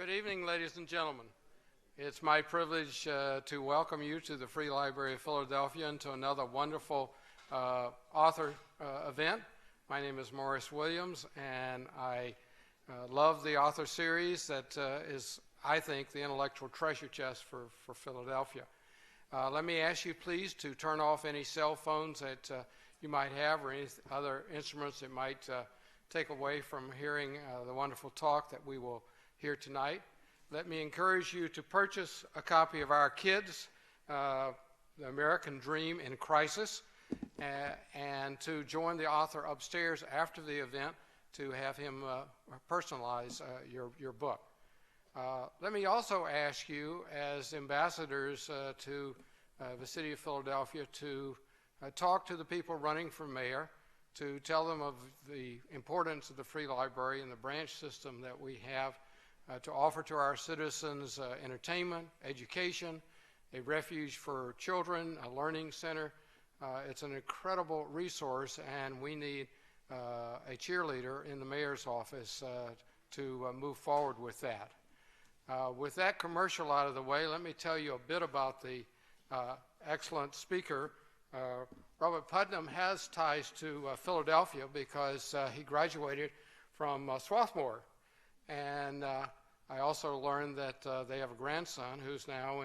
Good evening, ladies and gentlemen. It's my privilege to welcome you to the Free Library of Philadelphia and to another wonderful author event. My name is Morris Williams, and I love the author series that is, I think, the intellectual treasure chest for Philadelphia. Let me ask you, please, to turn off any cell phones that you might have or any other instruments that might take away from hearing the wonderful talk that we will hear tonight. Let me encourage you to purchase a copy of Our Kids, The American Dream in Crisis, and to join the author upstairs after the event to have him personalize your book. Let me also ask you, as ambassadors to the city of Philadelphia, to talk to the people running for mayor, to tell them of the importance of the Free Library and the branch system that we have to offer to our citizens entertainment, education, a refuge for children, a learning center. It's an incredible resource, and we need a cheerleader in the mayor's office to move forward with that. With that commercial out of the way, let me tell you a bit about the excellent speaker. Robert Putnam has ties to Philadelphia because he graduated from Swarthmore. And I also learned that they have a grandson who's now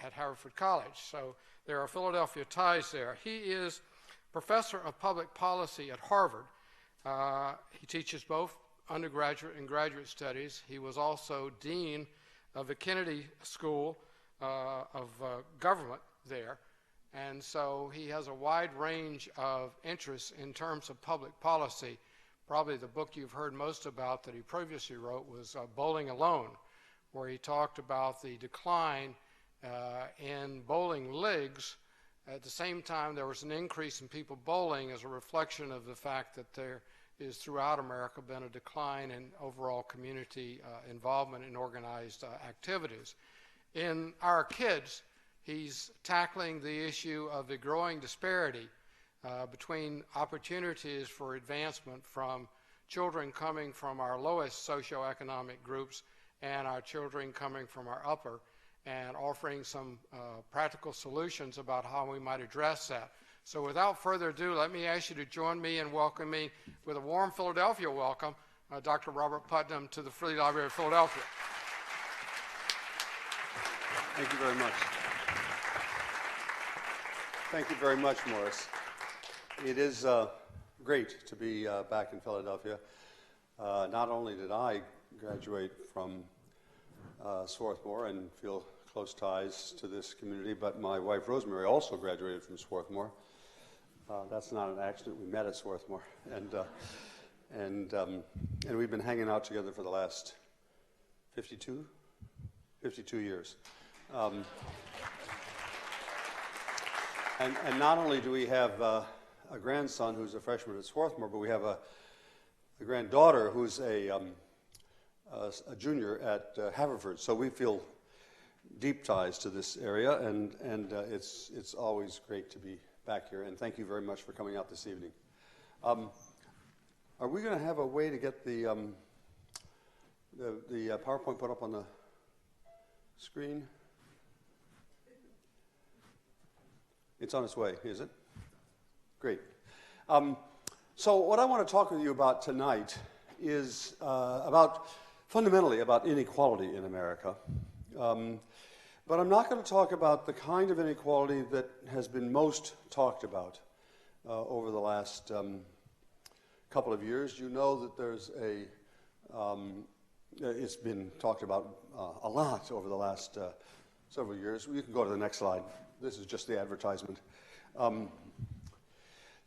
at Harvard College. So there are Philadelphia ties there. He is professor of public policy at Harvard. He teaches both undergraduate and graduate studies. He was also dean of the Kennedy School of Government there. And so he has a wide range of interests in terms of public policy. Probably the book you've heard most about that he previously wrote was Bowling Alone, where he talked about the decline in bowling leagues. At the same time, there was an increase in people bowling as a reflection of the fact that there is throughout America been a decline in overall community involvement in organized activities. In Our Kids, he's tackling the issue of the growing disparity between opportunities for advancement from children coming from our lowest socioeconomic groups and our children coming from our upper, and offering some practical solutions about how we might address that. So without further ado, let me ask you to join me in welcoming, with a warm Philadelphia welcome, Dr. Robert Putnam to the Free Library of Philadelphia. Thank you very much. Thank you very much, Morris. It is great to be back in Philadelphia. Not only did I graduate from Swarthmore and feel close ties to this community, but my wife Rosemary also graduated from Swarthmore. That's not an accident. We met at Swarthmore, and we've been hanging out together for the last 52 years. And not only do we have a grandson who's a freshman at Swarthmore, but we have a granddaughter who's a junior at Haverford. So we feel deep ties to this area, and it's always great to be back here. And thank you very much for coming out this evening. Are we going to have a way to get the PowerPoint put up on the screen? It's on its way, is it? Great. So what I want to talk with you about tonight is fundamentally about inequality in America. But I'm not going to talk about the kind of inequality that has been most talked about over the last couple of years. You know that there's it's been talked about a lot over the last several years. You can go to the next slide. This is just the advertisement.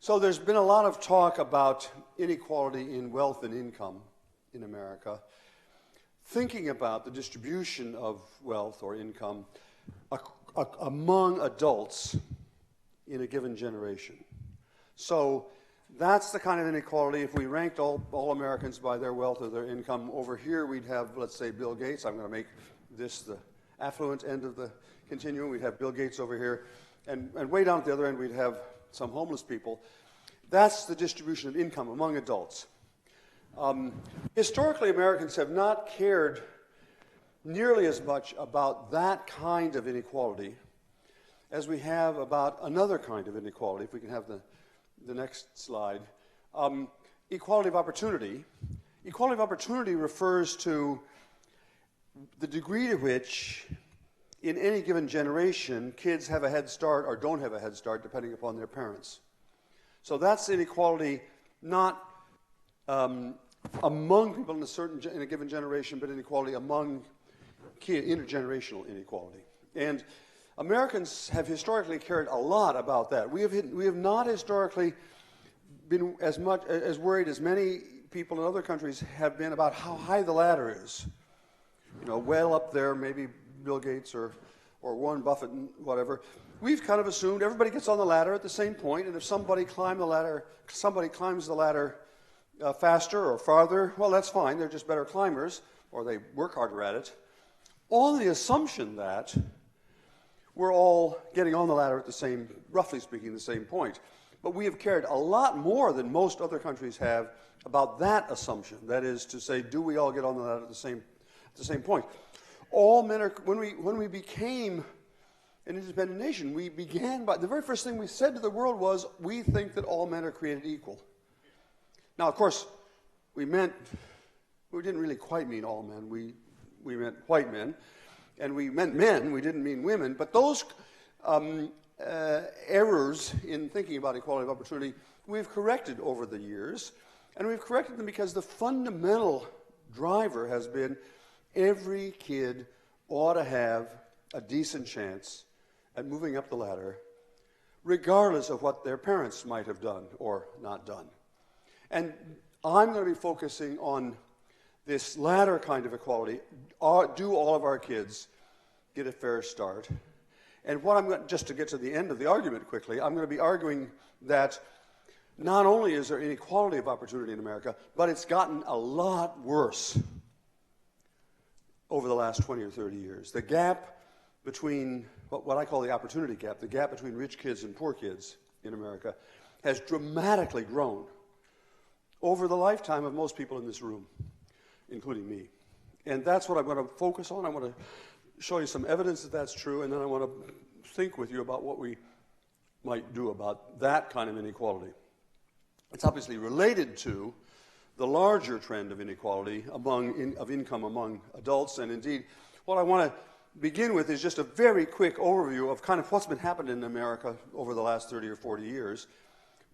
So there's been a lot of talk about inequality in wealth and income in America, thinking about the distribution of wealth or income among adults in a given generation. So that's the kind of inequality. If we ranked all Americans by their wealth or their income, over here we'd have, let's say, Bill Gates. I'm going to make this the affluent end of the continuum. We'd have Bill Gates over here. And way down at the other end, we'd have some homeless people. That's the distribution of income among adults. Historically, Americans have not cared nearly as much about that kind of inequality as we have about another kind of inequality. If we can have the next slide. Equality of opportunity. Equality of opportunity refers to the degree to which, in any given generation, kids have a head start or don't have a head start, depending upon their parents. So that's inequality not among people in a given generation, but inequality among kids, intergenerational inequality. And Americans have historically cared a lot about that. We have not historically been as worried as many people in other countries have been about how high the ladder is. You know, well up there, maybe Bill Gates or Warren Buffett and whatever. We've kind of assumed everybody gets on the ladder at the same point, and if somebody climbs the ladder faster or farther, well, that's fine. They're just better climbers, or they work harder at it. On the assumption that we're all getting on the ladder at the same, roughly speaking, the same point. But we have cared a lot more than most other countries have about that assumption. That is to say, do we all get on the ladder at the same point? All men are, when we became an independent nation, we began by, the very first thing we said to the world was, we think that all men are created equal. Now, of course, we didn't really quite mean all men. We meant white men. And we meant men, we didn't mean women. But those errors in thinking about equality of opportunity, we've corrected over the years. And we've corrected them because the fundamental driver has been every kid ought to have a decent chance at moving up the ladder, regardless of what their parents might have done or not done. And I'm going to be focusing on this latter kind of equality. Do all of our kids get a fair start? And what I'm going, just to get to the end of the argument quickly, I'm going to be arguing that not only is there inequality of opportunity in America, but it's gotten a lot worse over the last 20 or 30 years. The gap between, what I call the opportunity gap, the gap between rich kids and poor kids in America, has dramatically grown over the lifetime of most people in this room, including me. And that's what I'm going to focus on. I want to show you some evidence that that's true, and then I want to think with you about what we might do about that kind of inequality. It's obviously related to the larger trend of inequality of income among adults, and indeed, what I want to begin with is just a very quick overview of kind of what's been happening in America over the last 30 or 40 years.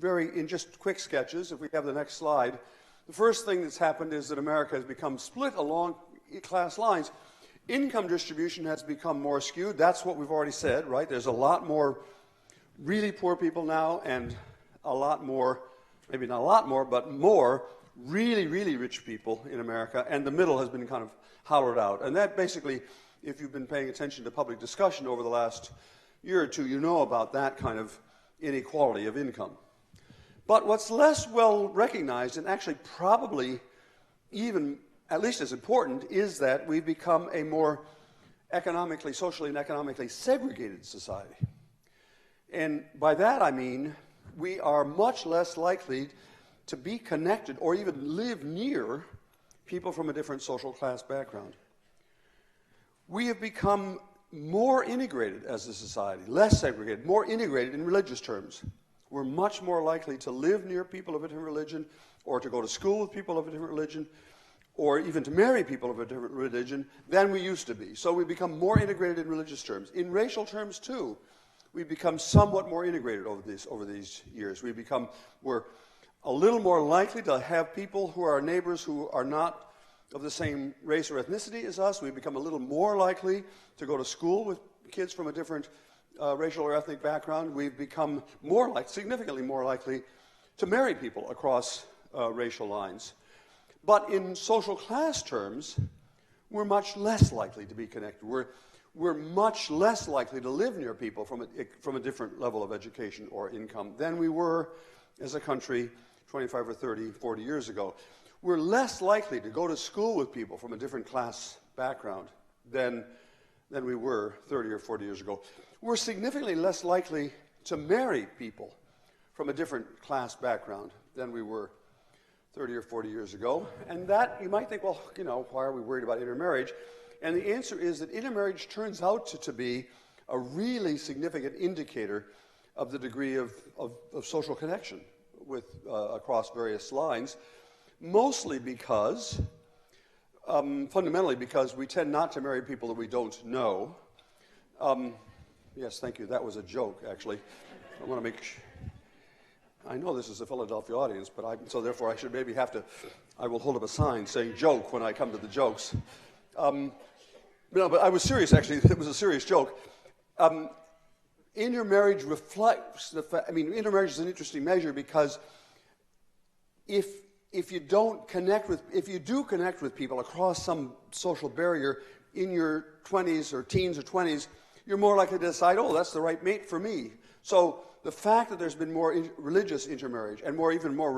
In just quick sketches, if we have the next slide. The first thing that's happened is that America has become split along class lines. Income distribution has become more skewed. That's what we've already said, right? There's a lot more really poor people now and a lot more, maybe not a lot more, but more really, really rich people in America, and the middle has been kind of hollowed out. And that basically, if you've been paying attention to public discussion over the last year or two, you know about that kind of inequality of income. But what's less well recognized, and actually probably even at least as important, is that we've become a more economically, socially and economically segregated society. And by that I mean we are much less likely to be connected or even live near people from a different social class background. We have become more integrated as a society, less segregated, more integrated in religious terms. We're much more likely to live near people of a different religion, or to go to school with people of a different religion, or even to marry people of a different religion than we used to be. So we've become more integrated in religious terms. In racial terms, too, we've become somewhat more integrated over these years. We're a little more likely to have people who are our neighbors who are not of the same race or ethnicity as us. We've become a little more likely to go to school with kids from a different racial or ethnic background. We've become significantly more likely to marry people across racial lines. But in social class terms, we're much less likely to be connected. We're much less likely to live near people from a different level of education or income than we were as a country 25 or 30, 40 years ago. We're less likely to go to school with people from a different class background than we were 30 or 40 years ago. We're significantly less likely to marry people from a different class background than we were 30 or 40 years ago. And that, you might think, well, why are we worried about intermarriage? And the answer is that intermarriage turns out to be a really significant indicator of the degree of social connection with, across various lines, mostly because, fundamentally because we tend not to marry people that we don't know. Yes, thank you. That was a joke, actually. I want to make I know this is a Philadelphia audience, but so therefore I should maybe have to, I will hold up a sign saying joke when I come to the jokes. No, but I was serious, actually. It was a serious joke. Intermarriage reflects the fact, I mean, intermarriage is an interesting measure because if you don't connect with, if you do connect with people across some social barrier in your 20s or teens or 20s, you're more likely to decide, oh, that's the right mate for me. So the fact that there's been more religious intermarriage and even more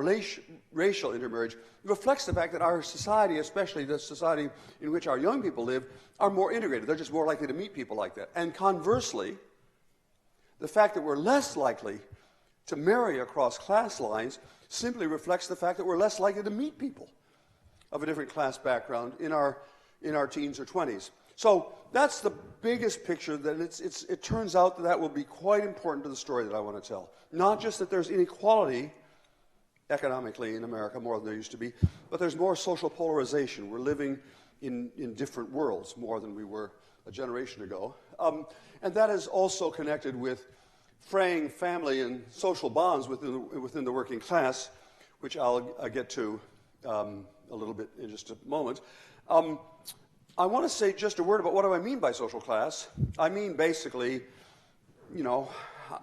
racial intermarriage reflects the fact that our society, especially the society in which our young people live, are more integrated. They're just more likely to meet people like that. And conversely, the fact that we're less likely to marry across class lines simply reflects the fact that we're less likely to meet people of a different class background in our teens or 20s. So that's the biggest picture. That it turns out that will be quite important to the story that I want to tell. Not just that there's inequality economically in America more than there used to be, but there's more social polarization. We're living in different worlds more than we were a generation ago. And that is also connected with fraying family and social bonds within the working class, which I'll get to a little bit in just a moment. I want to say just a word about what do I mean by social class. I mean basically, you know,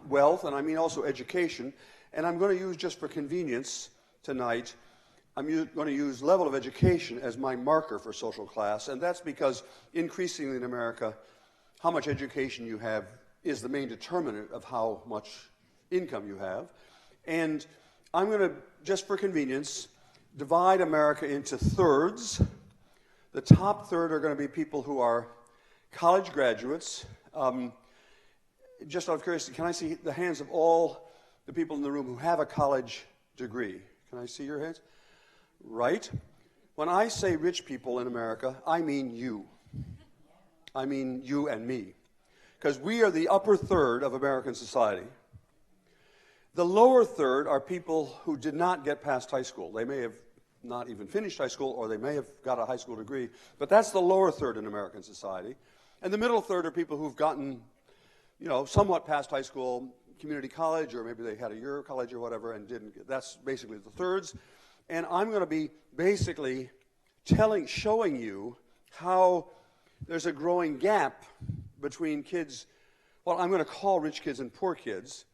wealth, and I mean also education. And I'm going to use, just for convenience tonight, I'm going to use level of education as my marker for social class. And that's because increasingly in America, how much education you have is the main determinant of how much income you have. And I'm going to, just for convenience, divide America into thirds. The top third are going to be people who are college graduates. Just out of curiosity, can I see the hands of all the people in the room who have a college degree? Can I see your hands? Right. When I say rich people in America, I mean you. I mean you and me. Because we are the upper third of American society. The lower third are people who did not get past high school. They may have not even finished high school, or they may have got a high school degree, but that's the lower third in American society. And the middle third are people who've gotten, you know, somewhat past high school, community college, or maybe they had a year of college or whatever and didn't get, that's basically the thirds. And I'm going to be basically showing you how there's a growing gap between kids, well, I'm going to call rich kids and poor kids.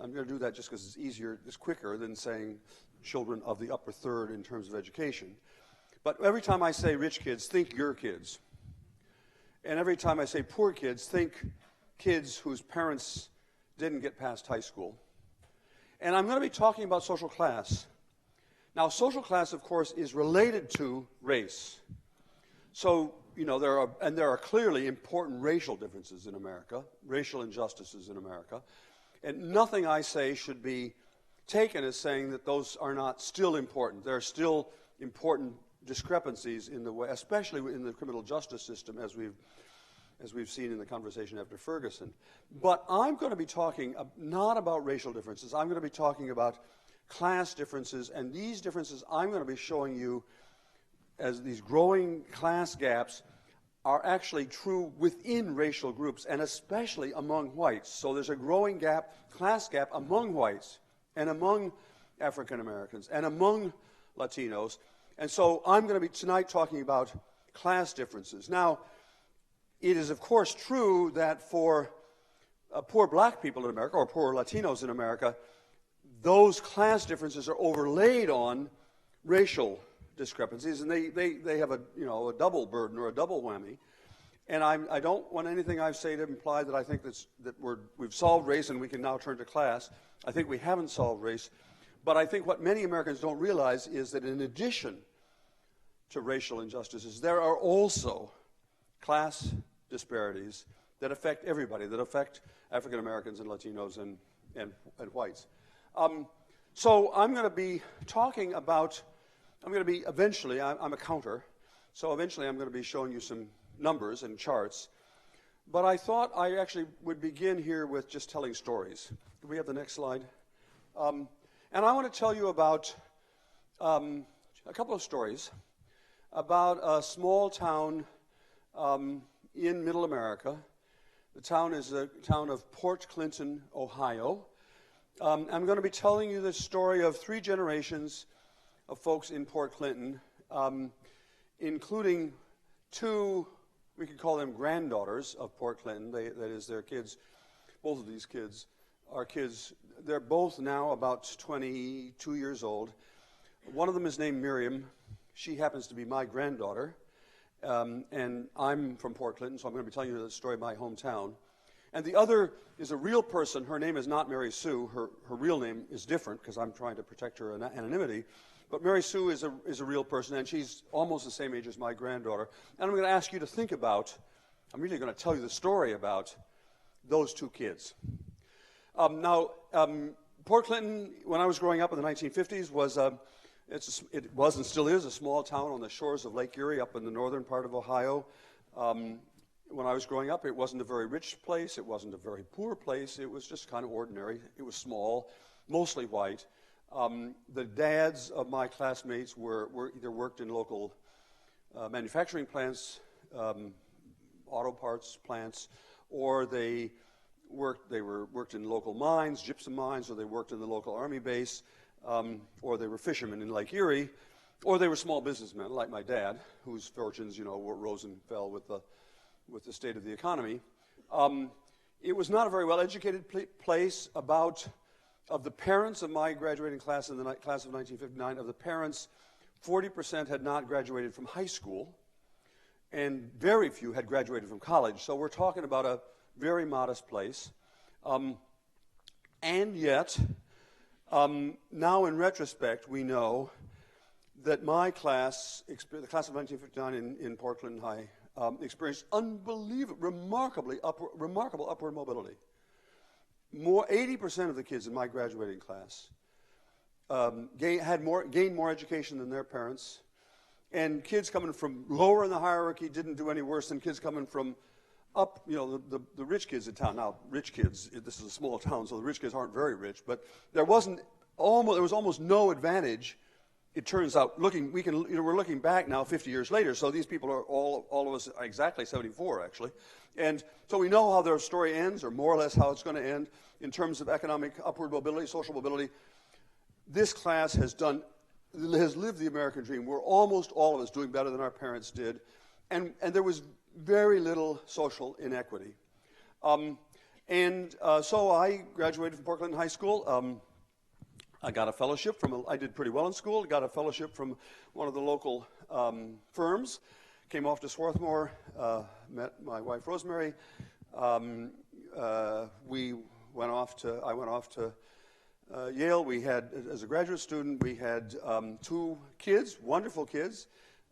I'm going to do that just because it's easier, it's quicker than saying children of the upper third in terms of education. But every time I say rich kids, think your kids. And every time I say poor kids, think kids whose parents didn't get past high school. And I'm going to be talking about social class. Now, social class, of course, is related to race. So, you know, there are clearly important racial differences in America, racial injustices in America. And nothing I say should be taken as saying that those are not still important. There are still important discrepancies in the way, especially in the criminal justice system, as we've seen in the conversation after Ferguson. But I'm going to be talking not about racial differences. I'm going to be talking about class differences, and these differences I'm going to be showing you as these growing class gaps are actually true within racial groups, and especially among whites. So there's a growing class gap among whites, and among African Americans, and among Latinos. And so I'm going to be tonight talking about class differences. Now, it is of course true that for poor black people in America, or poor Latinos in America, those class differences are overlaid on racial discrepancies, and they have a double burden or a double whammy. And I don't want anything I say to imply that I think that we've solved race and we can now turn to class. I think we haven't solved race. But I think what many Americans don't realize is that in addition to racial injustices, there are also class disparities that affect everybody, that affect African Americans and Latinos and whites. So I'm going to be talking about, eventually, I'm a counter, so eventually I'm going to be showing you some numbers and charts, but I thought I actually would begin here with just telling stories. Do we have the next slide? And I want to tell you about a couple of stories about a small town in Middle America. The town is the town of Port Clinton, Ohio. I'm going to be telling you the story of 3 generations of folks in Port Clinton, including 2, we could call them granddaughters of Port Clinton. That is, their kids, both of these kids are kids. They're both now about 22 years old. One of them is named Miriam. She happens to be my granddaughter. And I'm from Port Clinton, so I'm going to be telling you the story of my hometown. And the other is a real person. Her name is not Mary Sue. Her real name is different because I'm trying to protect her anonymity. But Mary Sue is a real person, and she's almost the same age as my granddaughter. And I'm going to ask you to think about, I'm really going to tell you the story about those 2 kids. Port Clinton, when I was growing up in the 1950s, it was and still is a small town on the shores of Lake Erie up in the northern part of Ohio. When I was growing up, it wasn't a very rich place. It wasn't a very poor place. It was just kind of ordinary. It was small, mostly white. The dads of my classmates were either worked in local manufacturing plants, auto parts plants, or they worked in local mines, gypsum mines, or they worked in the local army base, or they were fishermen in Lake Erie, or they were small businessmen like my dad, whose fortunes, rose and fell with the state of the economy. It was not a very well-educated place. Of the parents of my graduating class in the class of 1959, of the parents, 40% had not graduated from high school, and very few had graduated from college. So we're talking about a very modest place. And yet, now in retrospect, we know that my class, the class of 1959 in Port Clinton High, experienced remarkable upward mobility. 80% of the kids in my graduating class gained more education than their parents, and kids coming from lower in the hierarchy didn't do any worse than kids coming from up. The rich kids in town. Now, rich kids. This is a small town, so the rich kids aren't very rich, but there was almost no advantage. It turns out, we're looking back now 50 years later, so these people are all of us are exactly 74, actually. And so we know how their story ends, or more or less how it's going to end, in terms of economic upward mobility, social mobility. This class has lived the American dream. We're almost all of us doing better than our parents did. And there was very little social inequity. So I graduated from Port Clinton High School. I got a fellowship I did pretty well in school. Got a fellowship from one of the local firms. Came off to Swarthmore, met my wife Rosemary. I went off to Yale. We had, as a graduate student, we had 2 kids, wonderful kids,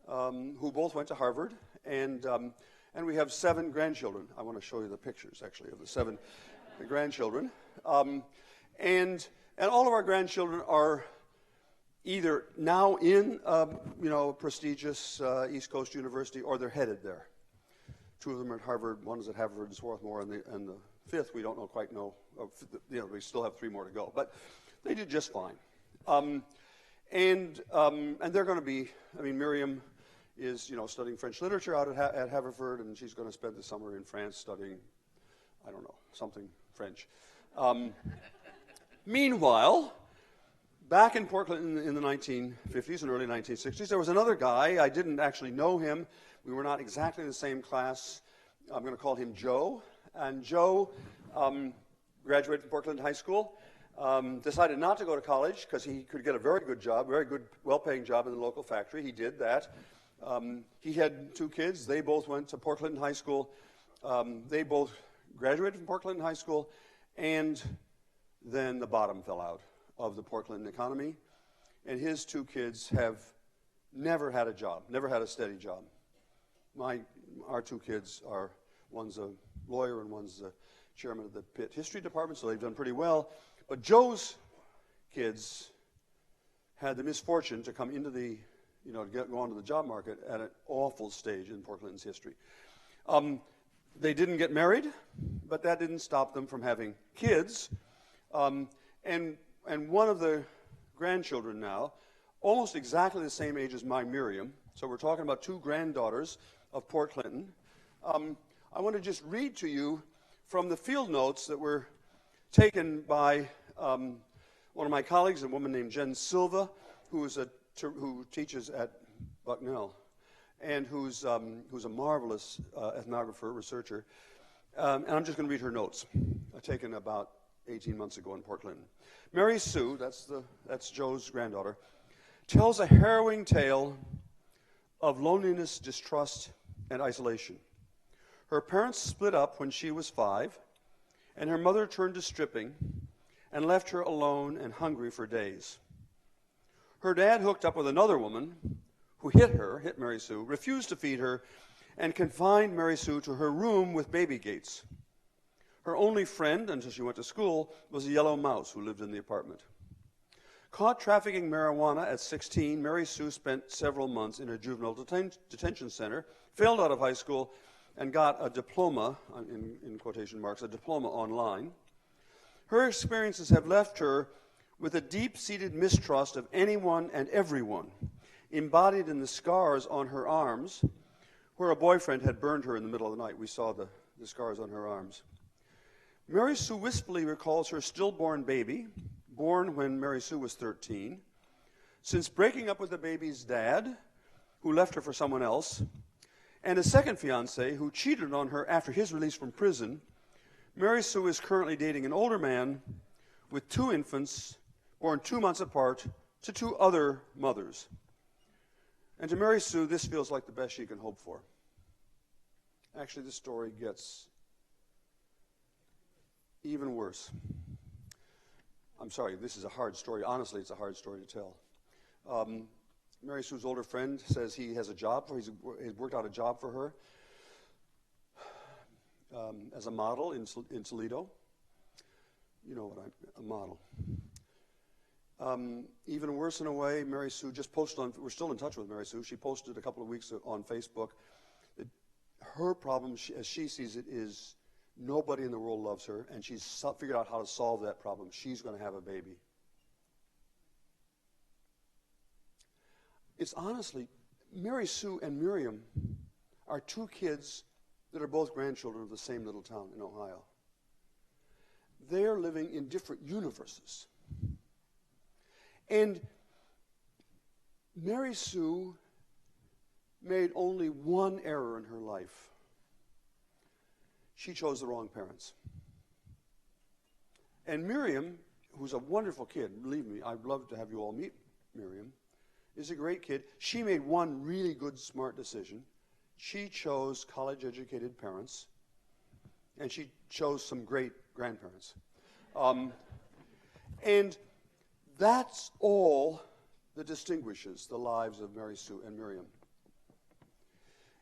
who both went to Harvard, and we have 7 grandchildren. I want to show you the pictures, actually, of the 7 grandchildren. And all of our grandchildren are either now in prestigious East Coast University, or they're headed there. 2 of them are at Harvard. One is at Harvard and Swarthmore, and the 5th we don't quite know. We still have 3 more to go, but they did just fine. And they're going to be. Miriam is studying French literature out at Haverford, and she's going to spend the summer in France studying, I don't know, something French. Meanwhile, back in Port Clinton in the 1950s and early 1960s, there was another guy. I didn't actually know him. We were not exactly in the same class. I'm going to call him Joe. And Joe graduated from Port Clinton High School, decided not to go to college because he could get a very good job, very good, well-paying job in the local factory. He did that. He had 2 kids. They both went to Port Clinton High School. They both graduated from Port Clinton High School, and then the bottom fell out of the Port Clinton economy, and his 2 kids have never had a job, never had a steady job. Our 2 kids are, one's a lawyer and one's the chairman of the Pitt History Department, so they've done pretty well. But Joe's kids had the misfortune to come into go onto the job market at an awful stage in Port Clinton's history. They didn't get married, but that didn't stop them from having kids. And one of the grandchildren now, almost exactly the same age as my Miriam, so we're talking about two granddaughters of Port Clinton. I want to just read to you from the field notes that were taken by one of my colleagues, a woman named Jen Silva, who teaches at Bucknell, and who's a marvelous ethnographer, researcher. And I'm just going to read her notes, taken about 18 months ago in Port Clinton. Mary Sue, that's Joe's granddaughter, tells a harrowing tale of loneliness, distrust, and isolation. Her parents split up when she was 5, and her mother turned to stripping and left her alone and hungry for days. Her dad hooked up with another woman who hit Mary Sue, refused to feed her, and confined Mary Sue to her room with baby gates. Her only friend, until she went to school, was a yellow mouse who lived in the apartment. Caught trafficking marijuana at 16, Mary Sue spent several months in a juvenile detention center, failed out of high school, and got a diploma, in quotation marks, a diploma online. Her experiences have left her with a deep-seated mistrust of anyone and everyone, embodied in the scars on her arms, where a boyfriend had burned her in the middle of the night. We saw the scars on her arms. Mary Sue wistfully recalls her stillborn baby, born when Mary Sue was 13. Since breaking up with the baby's dad, who left her for someone else, and a second fiancé who cheated on her after his release from prison, Mary Sue is currently dating an older man with 2 infants, born 2 months apart, to 2 other mothers. And to Mary Sue, this feels like the best she can hope for. Actually, this story gets even worse. I'm sorry, this is a hard story. Honestly, it's a hard story to tell. Mary Sue's older friend says he has a job, he's worked out a job for her as a model in Toledo. You know what a model. Even worse in a way, Mary Sue just posted we're still in touch with Mary Sue. She posted a couple of weeks on Facebook that her problem, as she sees it, is nobody in the world loves her, and she's figured out how to solve that problem. She's going to have a baby. It's honestly, Mary Sue and Miriam are 2 kids that are both grandchildren of the same little town in Ohio. They are living in different universes. And Mary Sue made only one error in her life. She chose the wrong parents. And Miriam, who's a wonderful kid, believe me, I'd love to have you all meet Miriam, is a great kid. She made one really good, smart decision. She chose college-educated parents, and she chose some great grandparents. And that's all that distinguishes the lives of Mary Sue and Miriam.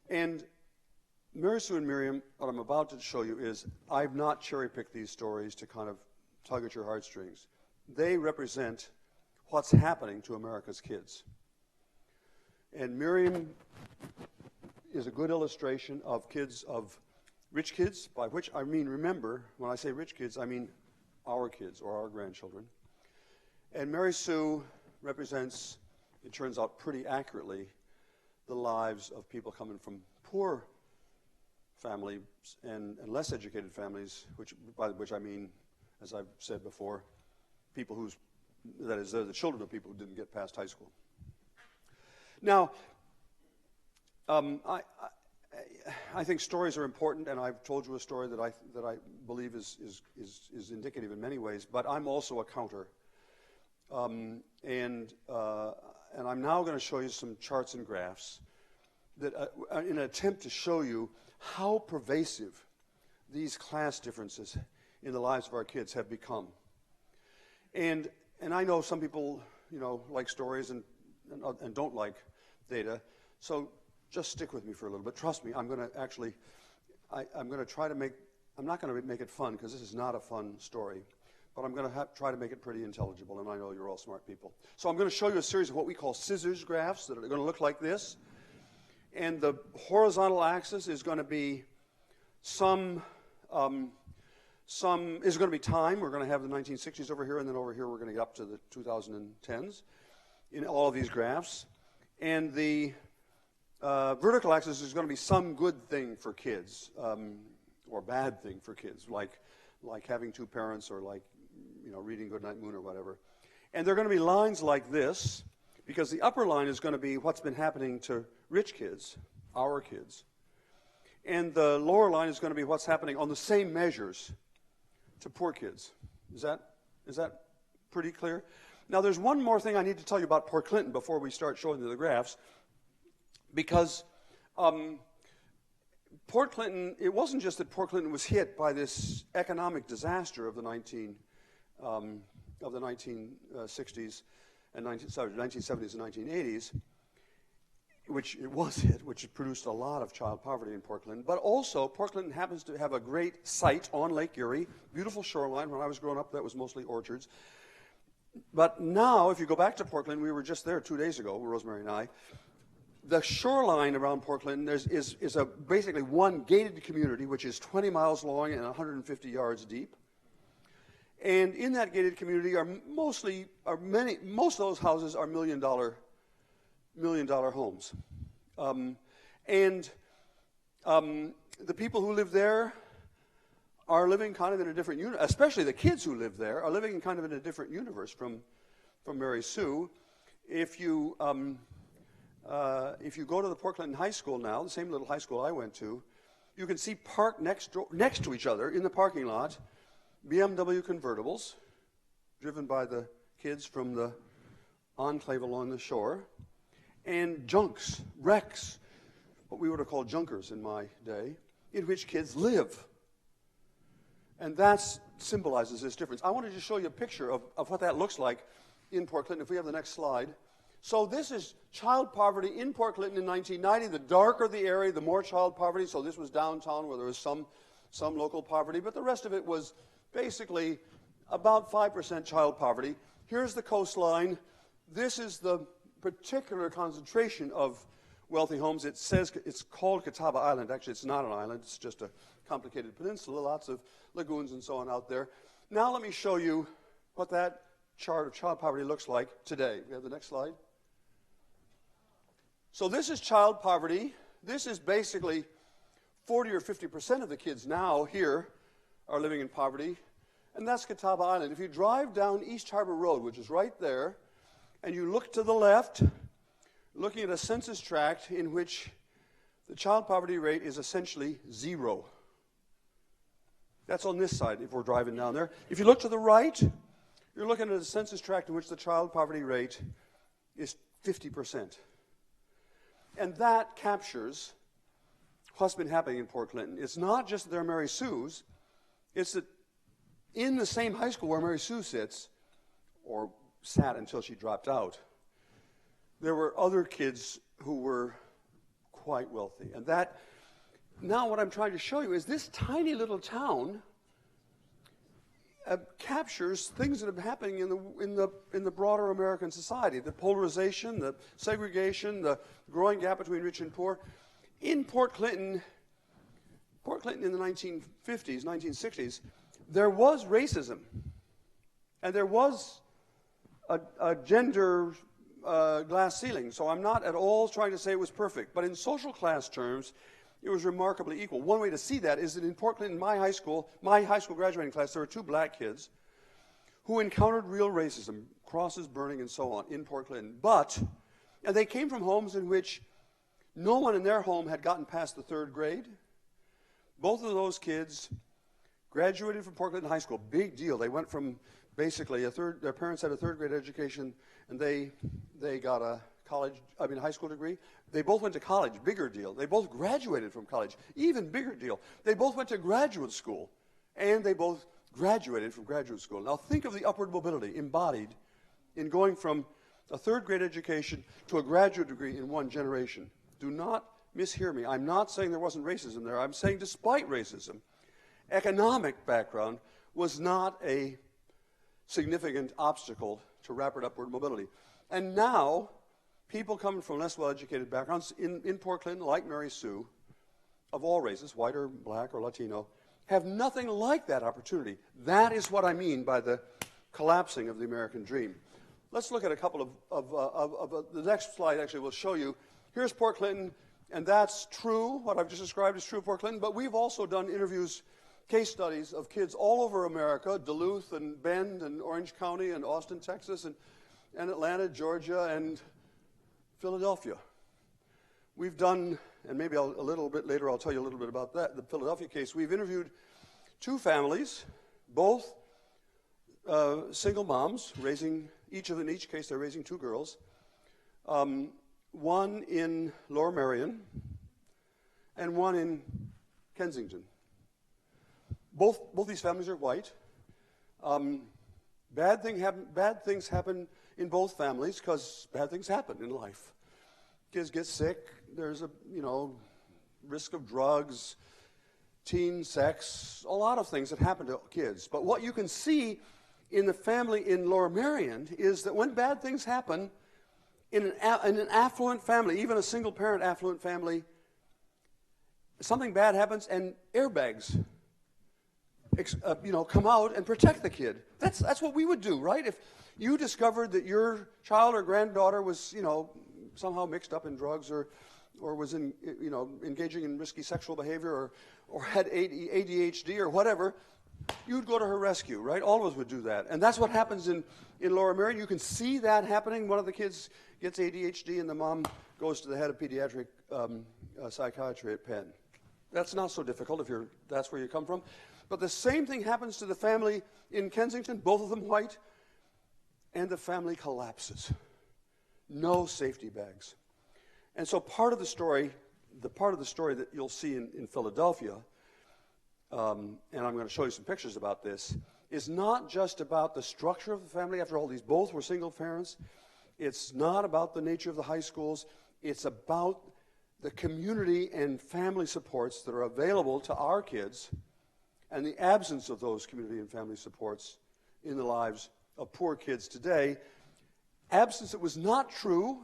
And Mary Sue and Miriam, what I'm about to show you is, I've not cherry-picked these stories to kind of tug at your heartstrings. They represent what's happening to America's kids. And Miriam is a good illustration of kids, of rich kids, by which I mean, remember, when I say rich kids, I mean our kids or our grandchildren. And Mary Sue represents, it turns out pretty accurately, the lives of people coming from poor families and less educated families, by which I mean, as I've said before, people whose, that is, they're the children of people who didn't get past high school. Now, I think stories are important, and I've told you a story that I believe is indicative in many ways, but I'm also a counter. And I'm now going to show you some charts and graphs that, in an attempt to show you how pervasive these class differences in the lives of our kids have become. And I know some people, like stories and don't like data, so just stick with me for a little bit. Trust me, I'm going to actually, I'm going to try to make, I'm not going to make it fun, because this is not a fun story, but I'm going to try to make it pretty intelligible, and I know you're all smart people. So I'm going to show you a series of what we call scissors graphs that are going to look like this. and the horizontal axis is going to be time. We're going to have the 1960s over here, and then over here we're going to get up to the 2010s in all of these graphs. And the vertical axis is going to be some good thing for kids, or bad thing for kids, like having two parents, or like, you know, reading Goodnight Moon or whatever. And they're going to be lines like this, because the upper line is going to be what's been happening to rich kids, our kids. And the lower line is going to be what's happening on the same measures to poor kids. Is that pretty clear? Now, there's one more thing I need to tell you about Port Clinton before we start showing you the graphs, because Port Clinton, it wasn't just that Port Clinton was hit by this economic disaster of the 1960s and 1970s and 1980s, which it was hit, which produced a lot of child poverty in Port Clinton. But also, Port Clinton happens to have a great site on Lake Erie, beautiful shoreline. When I was growing up, that was mostly orchards. But now, if you go back to Port Clinton, we were just there 2 days ago, Rosemary and I. The shoreline around Port Clinton is basically one gated community, which is 20 miles long and 150 yards deep. And in that gated community most of those houses are $1 million homes. The people who live there are living kind of in a different universe, especially the kids who live there are living kind of in a different universe from Mary Sue. If you go to the Port Clinton High School now, the same little high school I went to, you can see parked next to each other in the parking lot BMW convertibles driven by the kids from the enclave along the shore, and junks, wrecks, what we would have called junkers in my day, in which kids live. And that symbolizes this difference. I wanted to show you a picture of what that looks like in Port Clinton. If we have the next slide. So this is child poverty in Port Clinton in 1990. The darker the area, the more child poverty. So this was downtown where there was some local poverty, but the rest of it was basically about 5% child poverty. Here's the coastline. This is the particular concentration of wealthy homes. It says it's called Catawba Island. Actually, it's not an island. It's just a complicated peninsula, lots of lagoons and so on out there. Now let me show you what that chart of child poverty looks like today. We have the next slide. So this is child poverty. This is basically 40 or 50% of the kids now here are living in poverty, and that's Catawba Island. If you drive down East Harbor Road, which is right there, and you look to the left, looking at a census tract in which the child poverty rate is essentially 0. That's on this side if we're driving down there. If you look to the right, you're looking at a census tract in which the child poverty rate is 50%. And that captures what's been happening in Port Clinton. It's not just that there are Mary Sues, it's that in the same high school where Mary Sue sits, or sat until she dropped out, there were other kids who were quite wealthy. And that, now what I'm trying to show you is this tiny little town captures things that are happening in the broader American society. The polarization, the segregation, the growing gap between rich and poor. In Port Clinton in the 1950s, 1960s, there was racism. And there was a gender glass ceiling. So I'm not at all trying to say it was perfect. But in social class terms, it was remarkably equal. One way to see that is that in Port Clinton, my high school graduating class, there were 2 black kids who encountered real racism, crosses burning and so on, in Port Clinton. And they came from homes in which no one in their home had gotten past the 3rd grade. Both of those kids graduated from Port Clinton High School. Big deal. They went from basically their parents had a 3rd grade education, and they got a high school degree. They both went to college, bigger deal. They both graduated from college, even bigger deal. They both went to graduate school, and they both graduated from graduate school. Now think of the upward mobility embodied in going from a 3rd grade education to a graduate degree in one generation. Do not mishear me. I'm not saying there wasn't racism there. I'm saying despite racism, economic background was not a significant obstacle to rapid upward mobility. And now, people coming from less well-educated backgrounds in Port Clinton, like Mary Sue, of all races, white or black or Latino, have nothing like that opportunity. That is what I mean by the collapsing of the American dream. Let's look at a couple of the next slide actually will show you. Here's Port Clinton, and that's true. What I've just described is true of Port Clinton, but we've also done interviews, case studies of kids all over America, Duluth and Bend and Orange County and Austin, Texas, and Atlanta, Georgia, and Philadelphia. We've done, and maybe a little bit later I'll tell you a little bit about that, the Philadelphia case. We've interviewed two families, both single moms, in each case they're raising two girls. One in Lower Merion and one in Kensington. Both these families are white. Bad things happen in both families because bad things happen in life. Kids get sick. There's a risk of drugs, teen sex, a lot of things that happen to kids. But what you can see in the family in Lower Merion is that when bad things happen in an affluent family, even a single-parent affluent family, something bad happens and airbags come out and protect the kid. That's what we would do, right? If you discovered that your child or granddaughter was, somehow mixed up in drugs or was engaging in risky sexual behavior or had ADHD or whatever, you'd go to her rescue, right? All of us would do that. And that's what happens in Lower Merion. You can see that happening. One of the kids gets ADHD and the mom goes to the head of pediatric psychiatry at Penn. That's not so difficult if that's where you come from. But the same thing happens to the family in Kensington, both of them white, and the family collapses. No safety bags. And so part of the story that you'll see in Philadelphia, and I'm going to show you some pictures about this, is not just about the structure of the family. After all, these both were single parents. It's not about the nature of the high schools. It's about the community and family supports that are available to our kids and the absence of those community and family supports in the lives of poor kids today. Absence that was not true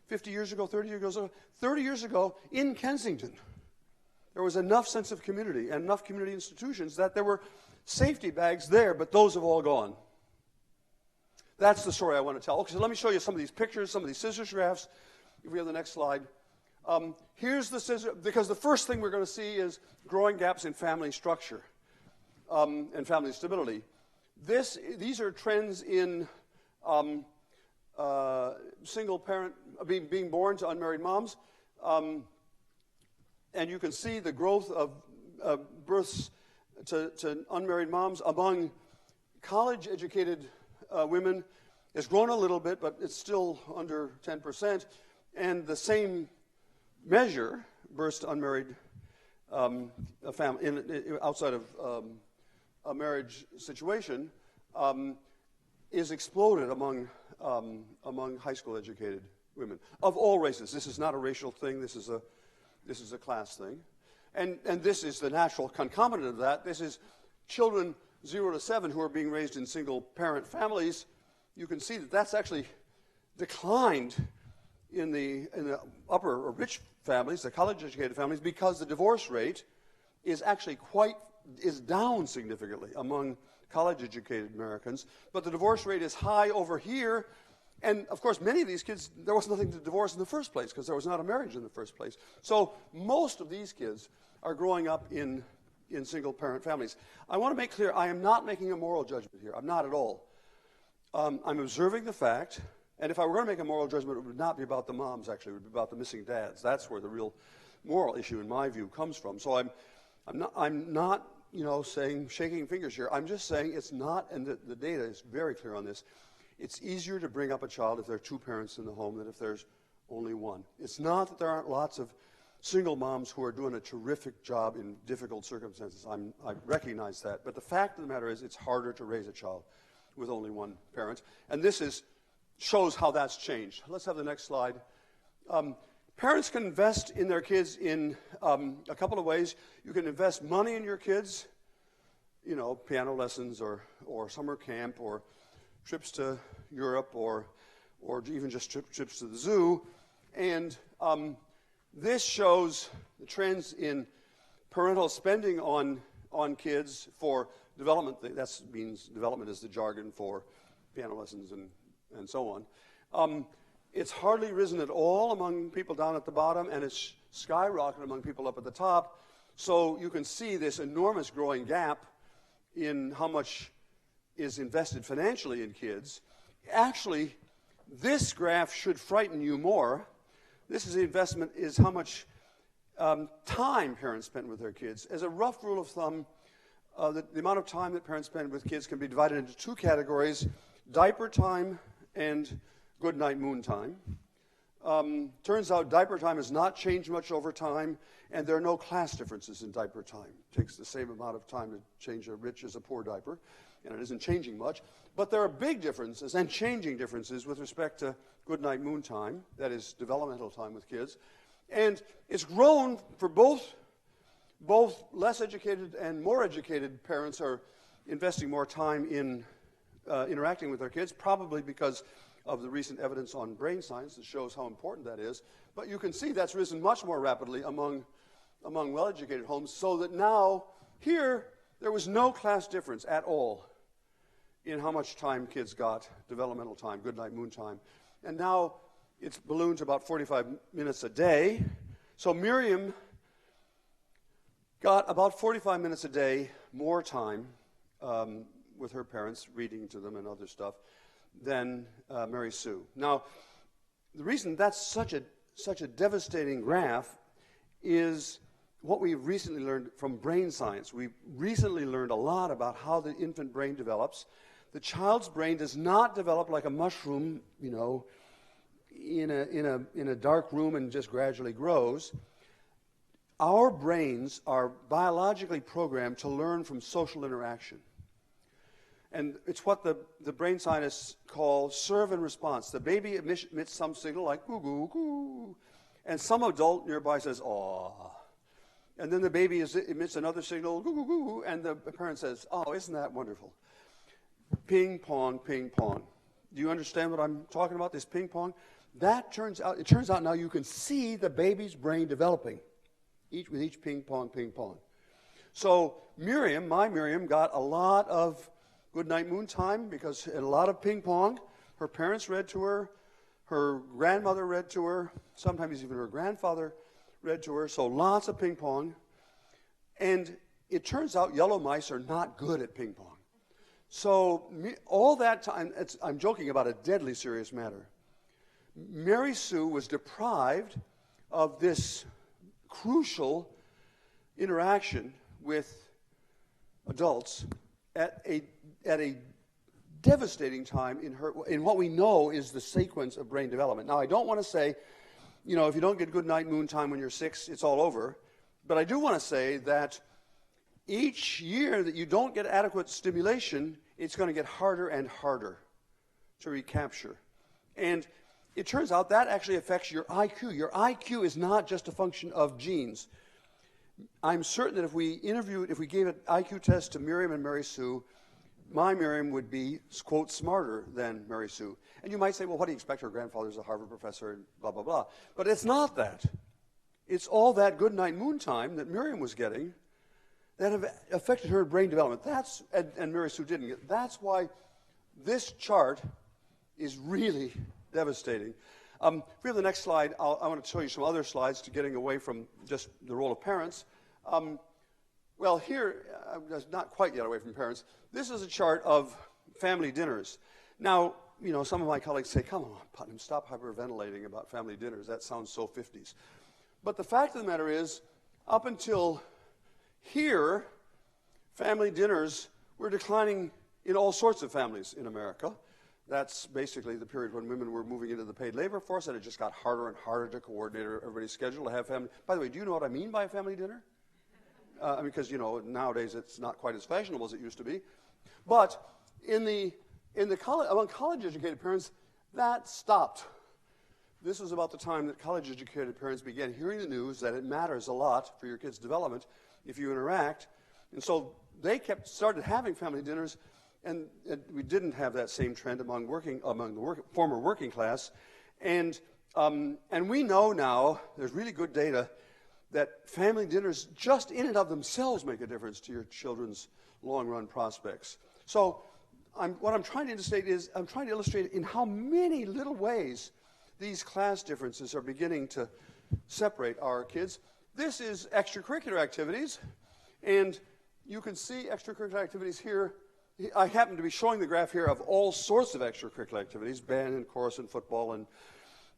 50 years ago, 30 years ago. 30 years ago in Kensington, there was enough sense of community and enough community institutions that there were safety bags there, but those have all gone. That's the story I want to tell. Okay, so let me show you some of these pictures, some of these scissors graphs. If we have the next slide. Here's the scissor, because the first thing we're going to see is growing gaps in family structure and family stability. These are trends in single parent, being born to unmarried moms. And you can see the growth of births to unmarried moms among college-educated women has grown a little bit, but it's still under 10%. And the same measure, births to unmarried outside of a marriage situation, is exploded among high school educated women of all races. This is not a racial thing. This is a class thing, and this is the natural concomitant of that. This is children 0 to 7 who are being raised in single parent families. You can see that that's actually declined in the upper or rich families, the college educated families, because the divorce rate is actually is down significantly among college-educated Americans, but the divorce rate is high over here. And, of course, many of these kids, there was nothing to divorce in the first place because there was not a marriage in the first place. So most of these kids are growing up in single-parent families. I want to make clear, I am not making a moral judgment here. I'm not at all. I'm observing the fact, and if I were going to make a moral judgment, it would not be about the moms, actually. It would be about the missing dads. That's where the real moral issue, in my view, comes from. So I'm not saying shaking fingers here. I'm just saying it's not, and the data is very clear on this, it's easier to bring up a child if there are two parents in the home than if there's only one. It's not that there aren't lots of single moms who are doing a terrific job in difficult circumstances. I recognize that. But the fact of the matter is it's harder to raise a child with only one parent. And this shows how that's changed. Let's have the next slide. Parents can invest in their kids in a couple of ways. You can invest money in your kids, piano lessons or summer camp or trips to Europe or or even just trips to the zoo. And this shows the trends in parental spending on kids for development. That means development is the jargon for piano lessons and so on. It's hardly risen at all among people down at the bottom, and it's skyrocketed among people up at the top. So you can see this enormous growing gap in how much is invested financially in kids. Actually, this graph should frighten you more. This is the investment, is how much time parents spend with their kids. As a rough rule of thumb, the amount of time that parents spend with kids can be divided into two categories: diaper time and good night moon time. Turns out diaper time has not changed much over time, and there are no class differences in diaper time. It takes the same amount of time to change a rich as a poor diaper, and it isn't changing much. But there are big differences and changing differences with respect to good night moon time, that is developmental time with kids. And it's grown for both less educated and more educated parents are investing more time in interacting with their kids, probably because of the recent evidence on brain science that shows how important that is. But you can see that's risen much more rapidly among well-educated homes, so that now here there was no class difference at all in how much time kids got, developmental time, good night moon time. And now it's ballooned to about 45 minutes a day. So Miriam got about 45 minutes a day more time with her parents, reading to them and other stuff, than Mary Sue. Now, the reason that's such a devastating graph is what we've recently learned from brain science. We've recently learned a lot about how the infant brain develops. The child's brain does not develop like a mushroom, you know, in a dark room and just gradually grows. Our brains are biologically programmed to learn from social interaction. And it's what the brain scientists call serve and response. The baby emits some signal like goo, goo, goo, and some adult nearby says, aw. And then the baby emits another signal, goo, goo, goo, and the parent says, oh, isn't that wonderful? Ping pong, ping pong. Do you understand what I'm talking about, this ping pong? It turns out now you can see the baby's brain developing with each ping pong, ping pong. So my Miriam, got a lot of good night moon time because a lot of ping pong. Her parents read to her. Her grandmother read to her. Sometimes even her grandfather read to her. So lots of ping pong. And it turns out yellow mice are not good at ping pong. So all that time, I'm joking about a deadly serious matter. Mary Sue was deprived of this crucial interaction with adults at a devastating time in what we know is the sequence of brain development. Now, I don't want to say, you know, if you don't get good night moon time when you're 6, it's all over. But I do want to say that each year that you don't get adequate stimulation, it's going to get harder and harder to recapture. And it turns out that actually affects your IQ. Your IQ is not just a function of genes. I'm certain that if we gave an IQ test to Miriam and Mary Sue, my Miriam would be, quote, smarter than Mary Sue. And you might say, well, what do you expect? Her grandfather's a Harvard professor and blah, blah, blah. But it's not that. It's all that good night moon time that Miriam was getting that have affected her brain development. And Mary Sue didn't get. That's why this chart is really devastating. If we have the next slide, I want to show you some other slides to getting away from just the role of parents. Well, here, not quite yet away from parents. This is a chart of family dinners. Now, you know, some of my colleagues say, come on, Putnam, stop hyperventilating about family dinners. That sounds so 50s. But the fact of the matter is, up until here, family dinners were declining in all sorts of families in America. That's basically the period when women were moving into the paid labor force, and it just got harder and harder to coordinate everybody's schedule to have family. By the way, do you know what I mean by a family dinner? Because, you know, nowadays it's not quite as fashionable as it used to be. But among college-educated parents, that stopped. This was about the time that college-educated parents began hearing the news that it matters a lot for your kid's development if you interact. And so they started having family dinners, and we didn't have that same trend among the former working class. And we know now, there's really good data, that family dinners just in and of themselves make a difference to your children's long-run prospects. So what I'm trying to illustrate is, I'm trying to illustrate in how many little ways these class differences are beginning to separate our kids. This is extracurricular activities, and you can see extracurricular activities here. I happen to be showing the graph here of all sorts of extracurricular activities, band and chorus and football and,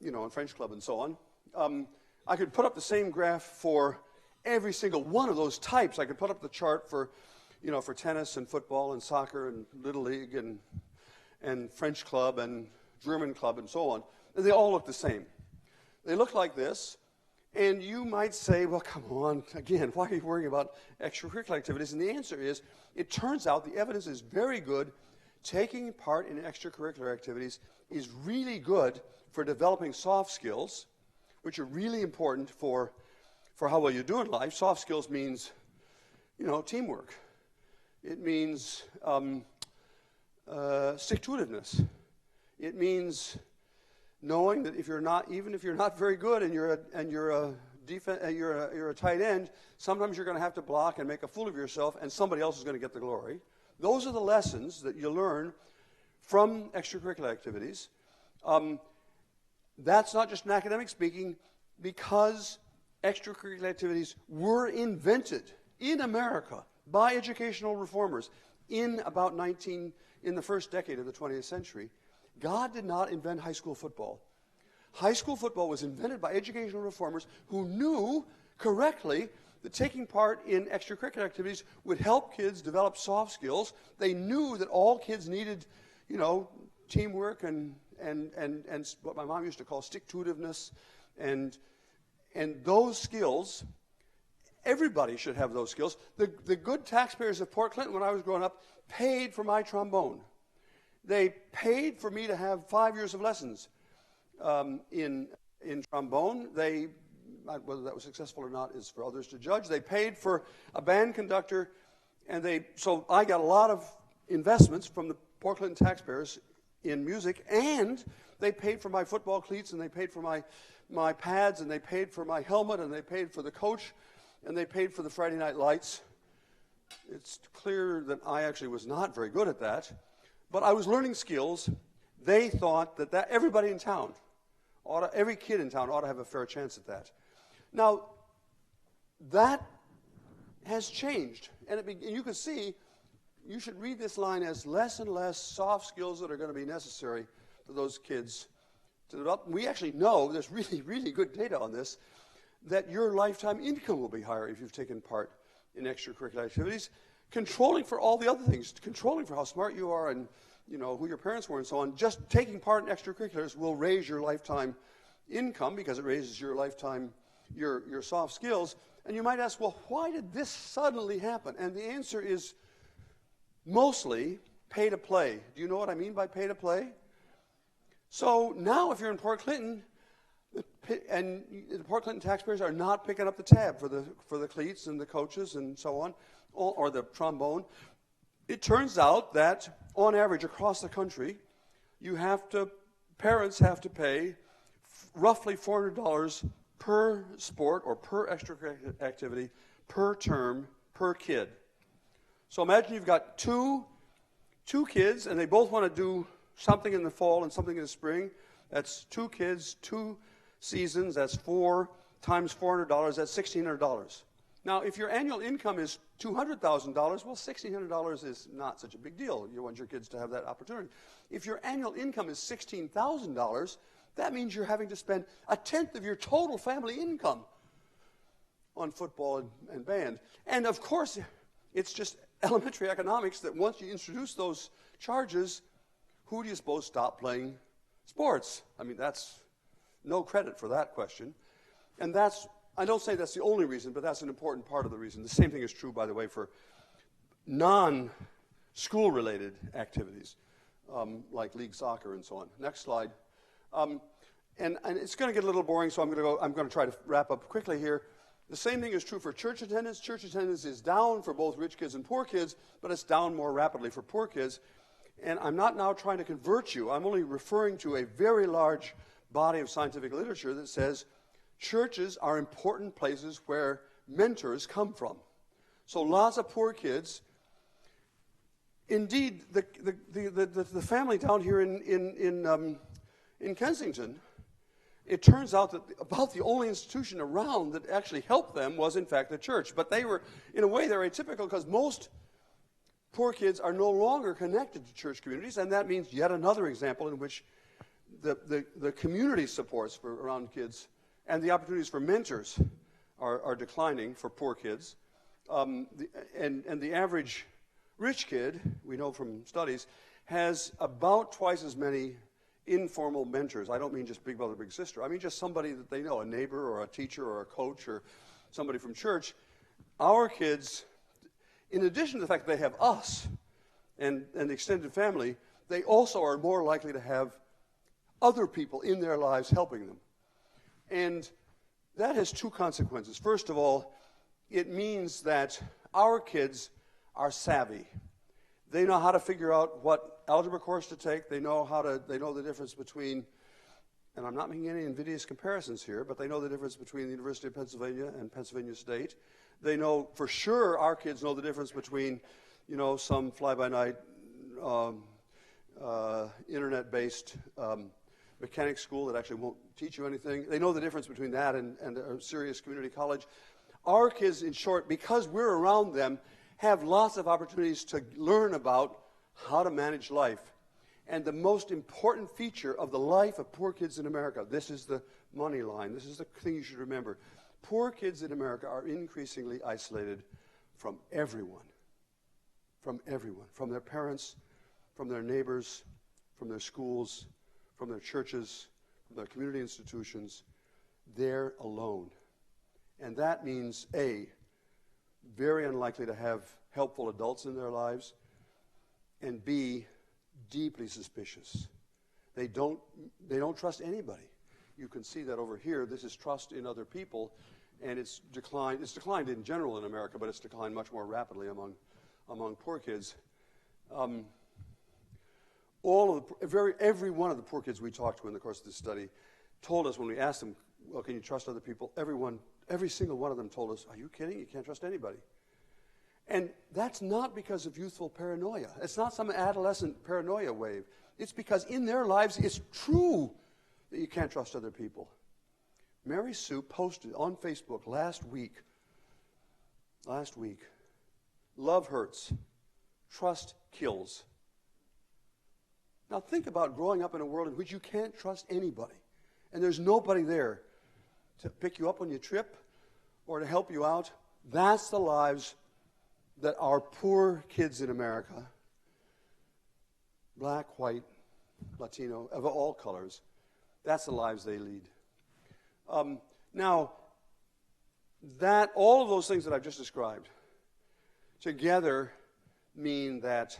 and French club and so on. I could put up the same graph for every single one of those types. I could put up the chart for, for tennis and football and soccer and Little League and French club and German club and so on. And they all look the same. They look like this. And you might say, well, come on, again, why are you worrying about extracurricular activities? And the answer is, it turns out the evidence is very good. Taking part in extracurricular activities is really good for developing soft skills, which are really important for how well you do in life. Soft skills means, teamwork. It means stick-to-itiveness. It means knowing that even if you're not very good and you're a tight end, sometimes you're going to have to block and make a fool of yourself, and somebody else is going to get the glory. Those are the lessons that you learn from extracurricular activities. That's not just an academic speaking, because extracurricular activities were invented in America by educational reformers in the first decade of the 20th century. God did not invent high school football. High school football was invented by educational reformers who knew correctly that taking part in extracurricular activities would help kids develop soft skills. They knew that all kids needed, teamwork and what my mom used to call stick-to-itiveness, and those skills. Everybody should have those skills. The good taxpayers of Port Clinton, when I was growing up, paid for my trombone. They paid for me to have 5 years of lessons in trombone. Whether that was successful or not is for others to judge. They paid for a band conductor, so I got a lot of investments from the Port Clinton taxpayers in music, and they paid for my football cleats, and they paid for my pads, and they paid for my helmet, and they paid for the coach, and they paid for the Friday night lights. It's clear that I actually was not very good at that. But I was learning skills. They thought that everybody in town, every kid in town ought to have a fair chance at that. Now, that has changed. And you can see, you should read this line as less and less soft skills that are going to be necessary for those kids to develop. We actually know, there's really, really good data on this, that your lifetime income will be higher if you've taken part in extracurricular activities. Controlling for all the other things, controlling for how smart you are and who your parents were and so on, just taking part in extracurriculars will raise your lifetime income because it raises your lifetime, your soft skills. And you might ask, well, why did this suddenly happen? And the answer is mostly pay to play. Do you know what I mean by pay to play? So now if you're in Port Clinton, and the Port Clinton taxpayers are not picking up the tab for the cleats and the coaches and so on, or the trombone, it turns out that on average across the country, parents have to pay roughly $400 per sport or per extracurricular activity per term per kid. So imagine you've got two kids and they both want to do something in the fall and something in the spring. That's 2 kids, 2 seasons, that's 4 times $400, that's $1,600. Now, if your annual income is $200,000, well, $1,600 is not such a big deal. You want your kids to have that opportunity. If your annual income is $16,000, that means you're having to spend 1/10 of your total family income on football and band. And of course, it's just elementary economics that once you introduce those charges, who do you suppose stop playing sports? I mean, that's no credit for that question. And I don't say that's the only reason, but that's an important part of the reason. The same thing is true, by the way, for non-school-related activities, like league soccer and so on. Next slide. And it's going to get a little boring, so I'm going to try to wrap up quickly here. The same thing is true for church attendance. Church attendance is down for both rich kids and poor kids, but it's down more rapidly for poor kids. And I'm not now trying to convert you. I'm only referring to a very large body of scientific literature that says churches are important places where mentors come from. So lots of poor kids. Indeed, the family down here in Kensington, it turns out that about the only institution around that actually helped them was, in fact, the church. But they were, in a way, they're atypical because most poor kids are no longer connected to church communities, and that means yet another example in which the community supports around kids and the opportunities for mentors are declining for poor kids. And the average rich kid, we know from studies, has about twice as many informal mentors. I don't mean just big brother, big sister. I mean just somebody that they know, a neighbor or a teacher or a coach or somebody from church. Our kids, in addition to the fact that they have us and the extended family, they also are more likely to have other people in their lives helping them. And that has two consequences. First of all, it means that our kids are savvy. They know how to figure out what algebra course to take. They know the difference between, and I'm not making any invidious comparisons here, but they know the difference between the University of Pennsylvania and Pennsylvania State. They know, for sure, our kids know the difference between, some fly-by-night internet-based mechanics school that actually won't teach you anything. They know the difference between that and a serious community college. Our kids, in short, because we're around them, have lots of opportunities to learn about how to manage life. And the most important feature of the life of poor kids in America, this is the money line, this is the thing you should remember. Poor kids in America are increasingly isolated from everyone. From everyone. From their parents, from their neighbors, from their schools, from their churches, from their community institutions. They're alone. And that means, A, very unlikely to have helpful adults in their lives, and B, deeply suspicious. They don't trust anybody. You can see that over here. This is trust in other people, and it's declined. It's declined in general in America, but it's declined much more rapidly among poor kids. Every one of the poor kids we talked to in the course of this study told us when we asked them, well, can you trust other people? Every single one of them told us, are you kidding? You can't trust anybody. And that's not because of youthful paranoia. It's not some adolescent paranoia wave. It's because in their lives it's true that you can't trust other people. Mary Sue posted on Facebook last week, love hurts, trust kills. Now think about growing up in a world in which you can't trust anybody, and there's nobody there to pick you up when you trip or to help you out. That's the lives that our poor kids in America, black, white, Latino, of all colors, that's the lives they lead. Now, all of those things that I've just described together mean that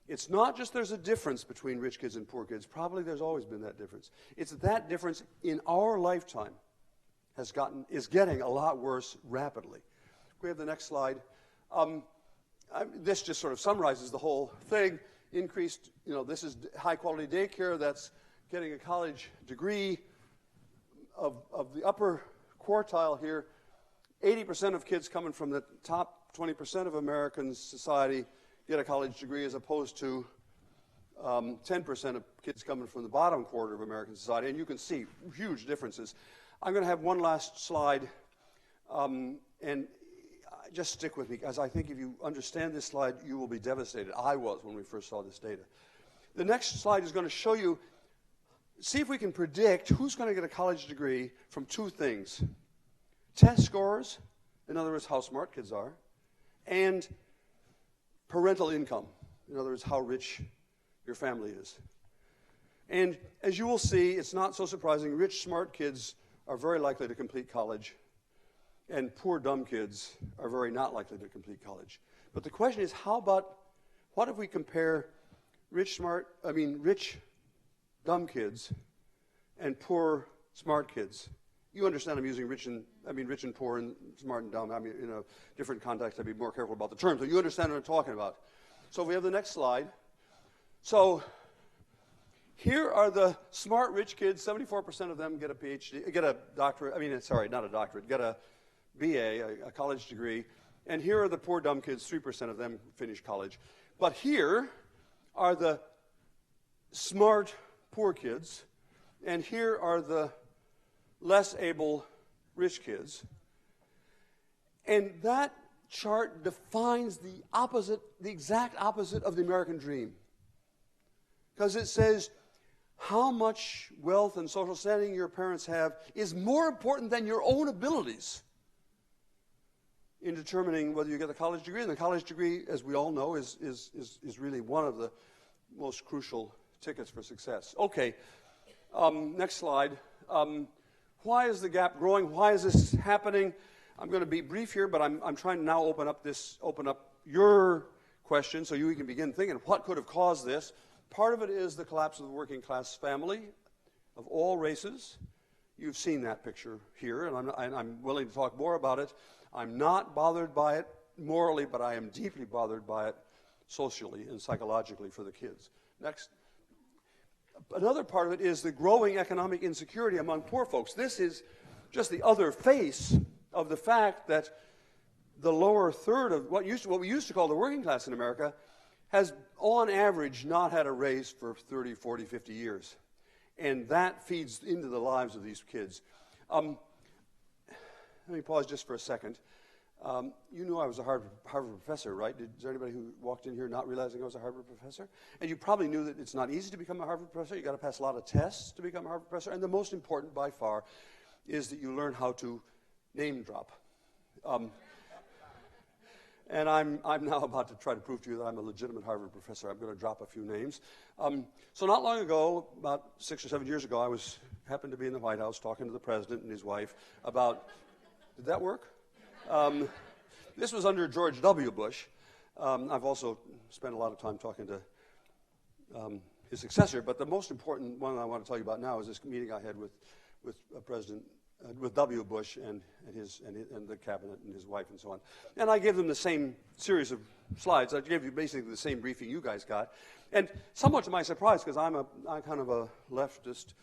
it's not just there's a difference between rich kids and poor kids. Probably there's always been that difference. It's that difference in our lifetime is getting a lot worse rapidly. We have the next slide. This just sort of summarizes the whole thing. Increased, this is high-quality daycare. That's getting a college degree of the upper quartile here. 80% of kids coming from the top 20% of American society get a college degree, as opposed to 10% of kids coming from the bottom quarter of American society. And you can see huge differences. I'm going to have one last slide, and just stick with me, because I think if you understand this slide, you will be devastated. I was when we first saw this data. The next slide is going to show you, see if we can predict who's going to get a college degree from two things. Test scores, in other words, how smart kids are, and parental income, in other words, how rich your family is. And as you will see, it's not so surprising, rich, smart kids are very likely to complete college, and poor, dumb kids are very not likely to complete college. But the question is, what if we compare rich, dumb kids and poor, smart kids? you understand I'm using rich and poor and smart and dumb. I mean, in a different context, I'd be more careful about the terms. So you understand what I'm talking about. So we have the next slide. So here are the smart rich kids. 74% of them get a PhD, get a doctorate. I mean, sorry, not a doctorate. Get a BA, a college degree. And here are the poor dumb kids. 3% of them finish college. But here are the smart poor kids, and here are the less able rich kids. And that chart defines the opposite, the exact opposite of the American dream. Because it says how much wealth and social standing your parents have is more important than your own abilities in determining whether you get a college degree. And the college degree, as we all know, is really one of the most crucial tickets for success. Okay, next slide. Why is the gap growing? Why is this happening? I'm going to be brief here, but I'm trying to now open up your question so you can begin thinking, what could have caused this? Part of it is the collapse of the working class family of all races. You've seen that picture here, and I'm willing to talk more about it. I'm not bothered by it morally, but I am deeply bothered by it socially and psychologically for the kids. Next. Another part of it is the growing economic insecurity among poor folks. This is just the other face of the fact that the lower third of what we used to call the working class in America has, on average, not had a raise for 30, 40, 50 years. And that feeds into the lives of these kids. Let me pause just for a second. You knew I was a Harvard professor, right? Is there anybody who walked in here not realizing I was a Harvard professor? And you probably knew that it's not easy to become a Harvard professor. You've got to pass a lot of tests to become a Harvard professor. And the most important, by far, is that you learn how to name drop. And I'm now about to try to prove to you that I'm a legitimate Harvard professor. I'm going to drop a few names. So not long ago, about 6 or 7 years ago, I happened to be in the White House talking to the president and his wife about, did that work? This was under George W. Bush. I've also spent a lot of time talking to his successor, but the most important one I want to tell you about now is this meeting I had with W. Bush and the cabinet and his wife and so on. And I gave them the same series of slides. I gave you basically the same briefing you guys got. And somewhat to my surprise, because I'm kind of a leftist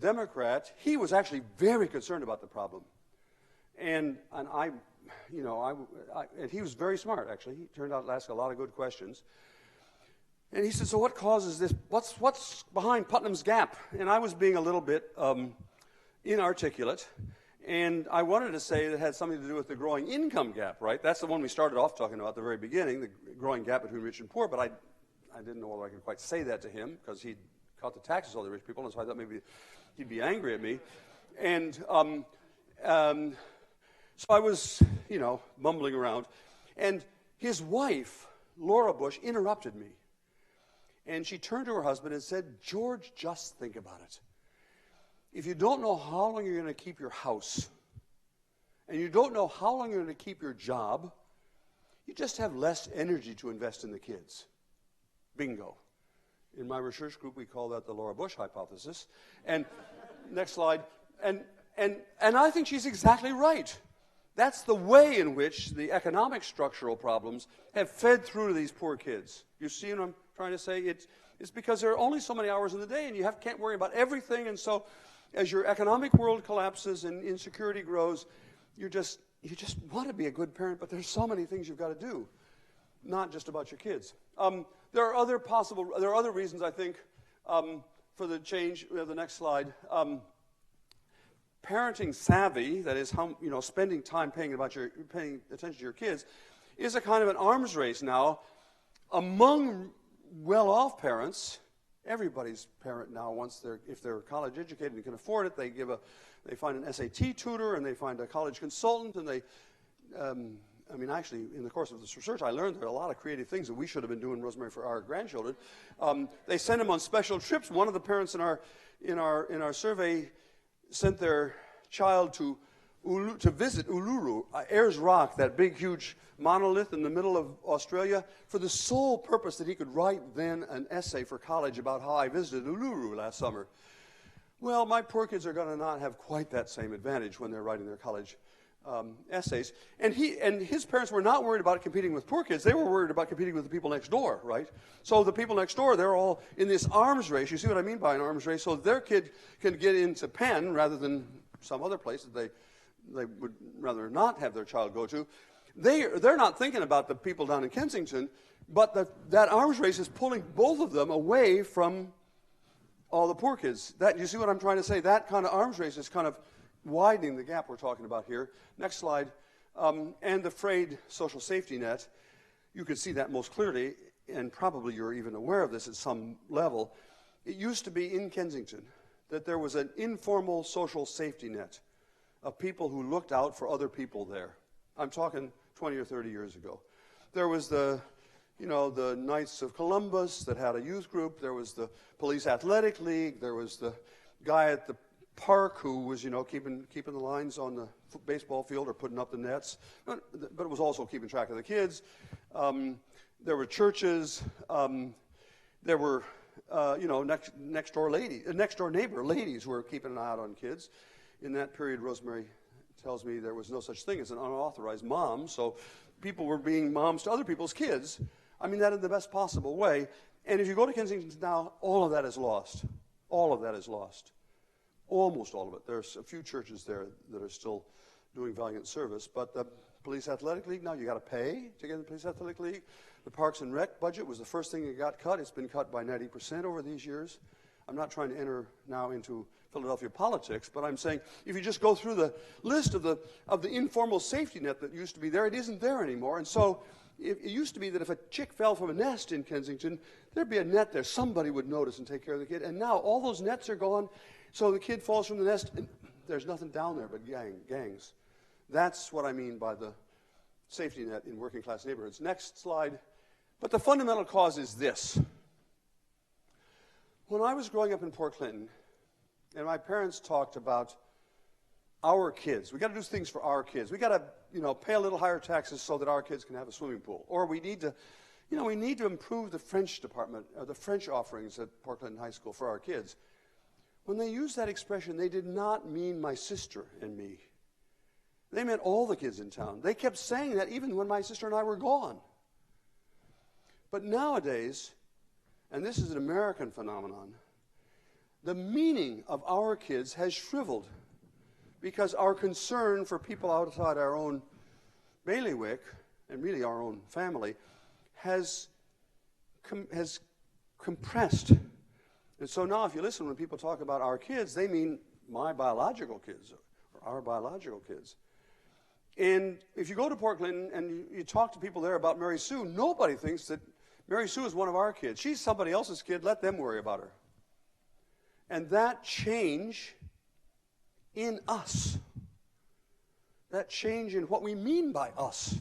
Democrat, he was actually very concerned about the problem. And he was very smart, actually. He turned out to ask a lot of good questions. And he said, so what causes this? What's behind Putnam's gap? And I was being a little bit inarticulate. And I wanted to say it had something to do with the growing income gap, right? That's the one we started off talking about at the very beginning, the growing gap between rich and poor. But I didn't know whether I could quite say that to him because he'd cut the taxes on all the rich people. And so I thought maybe he'd be angry at me. And so I was, mumbling around. And his wife, Laura Bush, interrupted me. And she turned to her husband and said, George, just think about it. If you don't know how long you're going to keep your house, and you don't know how long you're going to keep your job, you just have less energy to invest in the kids. Bingo. In my research group, we call that the Laura Bush hypothesis. And next slide. And I think she's exactly right. That's the way in which the economic structural problems have fed through to these poor kids. You see what I'm trying to say? It's because there are only so many hours in the day, and you can't worry about everything. And so as your economic world collapses and insecurity grows, you just want to be a good parent, but there's so many things you've got to do, not just about your kids. There are other reasons, I think, for the change. We have the next slide. Parenting savvy, that is, spending time paying attention to your kids, is a kind of an arms race now among well-off parents. Everybody's parent now, if they're college educated and can afford it, they find an SAT tutor and they find a college consultant, and actually, in the course of this research, I learned there are a lot of creative things that we should have been doing, Rosemary, for our grandchildren. They send them on special trips. One of the parents in our survey sent their child to visit Uluru, Ayers Rock, that big, huge monolith in the middle of Australia, for the sole purpose that he could write then an essay for college about how I visited Uluru last summer. well, my poor kids are going to not have quite that same advantage when they're writing their college essays. And his parents were not worried about competing with poor kids. They were worried about competing with the people next door, right? So the people next door, they're all in this arms race. You see what I mean by an arms race? So their kid can get into Penn rather than some other place that they would rather not have their child go to. They're not thinking about the people down in Kensington, but that arms race is pulling both of them away from all the poor kids. You see what I'm trying to say? That kind of arms race is kind of widening the gap we're talking about here. Next slide. And the frayed social safety net. You can see that most clearly, and probably you're even aware of this at some level. It used to be in Kensington that there was an informal social safety net of people who looked out for other people there. I'm talking 20 or 30 years ago. There was the Knights of Columbus that had a youth group. There was the Police Athletic League. There was the guy at the park who was, keeping the lines on the baseball field or putting up the nets, but it was also keeping track of the kids. There were churches. There were, next door neighbor ladies who were keeping an eye out on kids. In that period, Rosemary tells me there was no such thing as an unauthorized mom, so people were being moms to other people's kids. I mean that in the best possible way. And if you go to Kensington now, all of that is lost. All of that is lost. Almost all of it. There's a few churches there that are still doing valiant service, but the Police Athletic League, now you got to pay to get in the Police Athletic League. The Parks and Rec budget was the first thing that got cut. It's been cut by 90% over these years. I'm not trying to enter now into Philadelphia politics, but I'm saying if you just go through the list of the informal safety net that used to be there, it isn't there anymore. And so it used to be that if a chick fell from a nest in Kensington, there'd be a net there. Somebody would notice and take care of the kid. And now all those nets are gone. So the kid falls from the nest, and there's nothing down there but gangs. That's what I mean by the safety net in working class neighborhoods. Next slide. But the fundamental cause is this. When I was growing up in Port Clinton, and my parents talked about our kids, we got to do things for our kids. We got to, pay a little higher taxes so that our kids can have a swimming pool. Or we need to improve the French department, or the French offerings at Port Clinton High School for our kids. When they used that expression, they did not mean my sister and me. They meant all the kids in town. They kept saying that even when my sister and I were gone. But nowadays, and this is an American phenomenon, the meaning of our kids has shriveled because our concern for people outside our own bailiwick, and really our own family, has compressed. And so now if you listen when people talk about our kids, they mean my biological kids or our biological kids. And if you go to Port Clinton and you talk to people there about Mary Sue, nobody thinks that Mary Sue is one of our kids. She's somebody else's kid. Let them worry about her. And that change in us, that change in what we mean by us,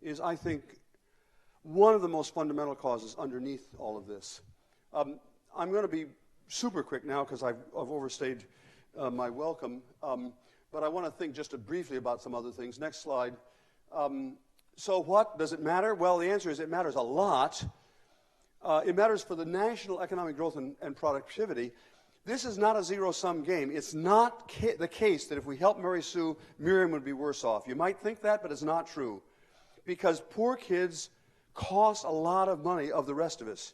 is, I think, one of the most fundamental causes underneath all of this. I'm going to be super quick now because I've overstayed my welcome, but I want to think just briefly about some other things. Next slide. So what? Does it matter? Well, the answer is it matters a lot. It matters for the national economic growth and productivity. This is not a zero-sum game. It's not the case that if we help Mary Sue, Miriam would be worse off. You might think that, but it's not true. Because poor kids cost a lot of money of the rest of us.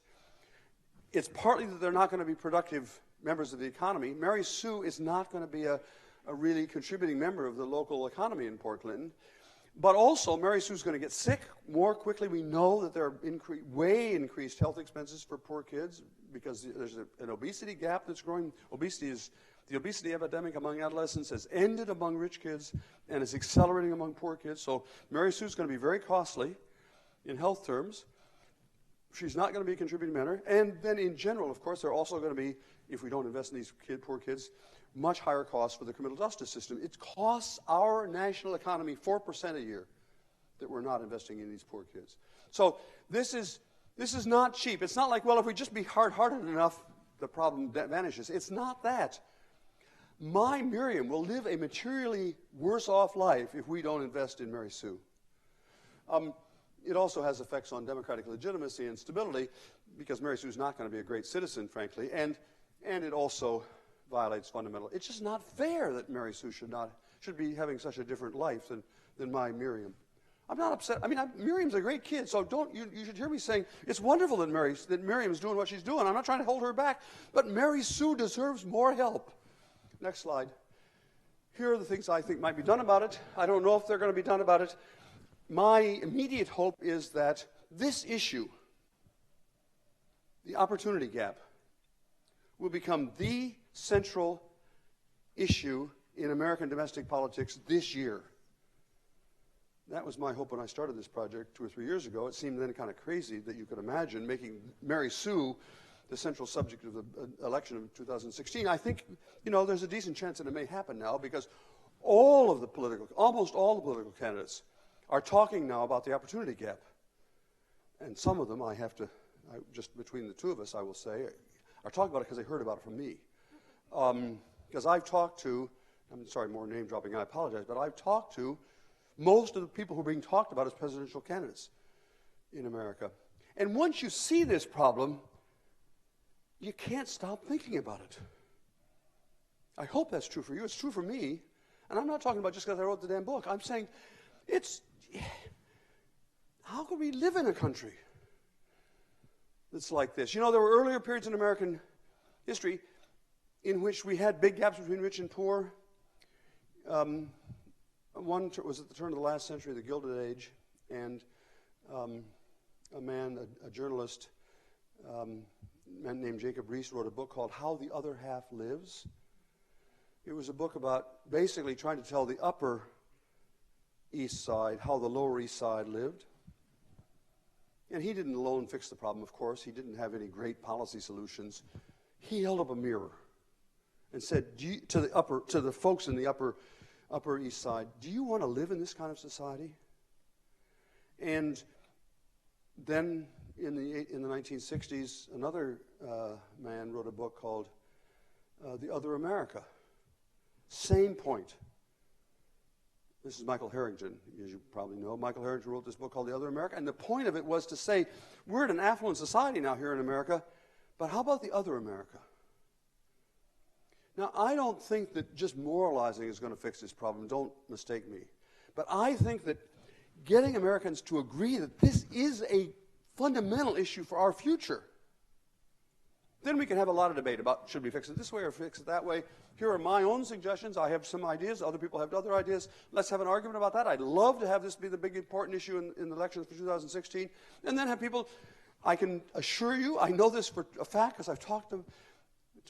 It's partly that they're not going to be productive members of the economy. Mary Sue is not going to be a really contributing member of the local economy in Port Clinton. But also, Mary Sue's going to get sick more quickly. We know that there are way increased health expenses for poor kids because there's an obesity gap that's growing. The obesity epidemic among adolescents has ended among rich kids and is accelerating among poor kids. So Mary Sue's going to be very costly in health terms. She's not going to be a contributing member. And then in general, of course, there are also going to be, if we don't invest in these poor kids, much higher costs for the criminal justice system. It costs our national economy 4% a year that we're not investing in these poor kids. So this is not cheap. It's not like, well, if we just be hard-hearted enough, the problem vanishes. It's not that. My Miriam will live a materially worse off life if we don't invest in Mary Sue. It also has effects on democratic legitimacy and stability because Mary Sue's not going to be a great citizen, frankly, and it also violates fundamental. It's just not fair that Mary Sue should be having such a different life than my Miriam. I'm not upset. I mean, Miriam's a great kid, so you should hear me saying it's wonderful that Miriam's doing what she's doing. I'm not trying to hold her back, but Mary Sue deserves more help. Next slide. Here are the things I think might be done about it. I don't know if they're going to be done about it. My immediate hope is that this issue, the opportunity gap, will become the central issue in American domestic politics this year. That was my hope when I started this project 2 or 3 years ago. It seemed then kind of crazy that you could imagine making Mary Sue the central subject of the election of 2016. I think, there's a decent chance that it may happen now because almost all the political candidates are talking now about the opportunity gap. And some of them, just between the two of us, I will say, are talking about it because they heard about it from me. Because I've talked to, I'm sorry, more name dropping, I apologize, but I've talked to most of the people who are being talked about as presidential candidates in America. And once you see this problem, you can't stop thinking about it. I hope that's true for you. It's true for me. And I'm not talking about just because I wrote the damn book. I'm saying how could we live in a country that's like this? There were earlier periods in American history in which we had big gaps between rich and poor. One was at the turn of the last century, the Gilded Age, and a journalist, a man named Jacob Riis, wrote a book called How the Other Half Lives. It was a book about basically trying to tell the Upper East Side how the Lower East Side lived. And he didn't alone fix the problem, of course. He didn't have any great policy solutions. He held up a mirror and said to the folks in the Upper East Side, do you want to live in this kind of society? And then in the 1960s, another man wrote a book called The Other America. Same point. This is Michael Harrington, as you probably know. Michael Harrington wrote this book called The Other America, and the point of it was to say, we're in an affluent society now here in America, but how about the other America? Now, I don't think that just moralizing is going to fix this problem. Don't mistake me. But I think that getting Americans to agree that this is a fundamental issue for our future, then we can have a lot of debate about should we fix it this way or fix it that way. Here are my own suggestions. I have some ideas. Other people have other ideas. Let's have an argument about that. I'd love to have this be the big important issue in the elections for 2016. And then have people, I can assure you, I know this for a fact because I've talked to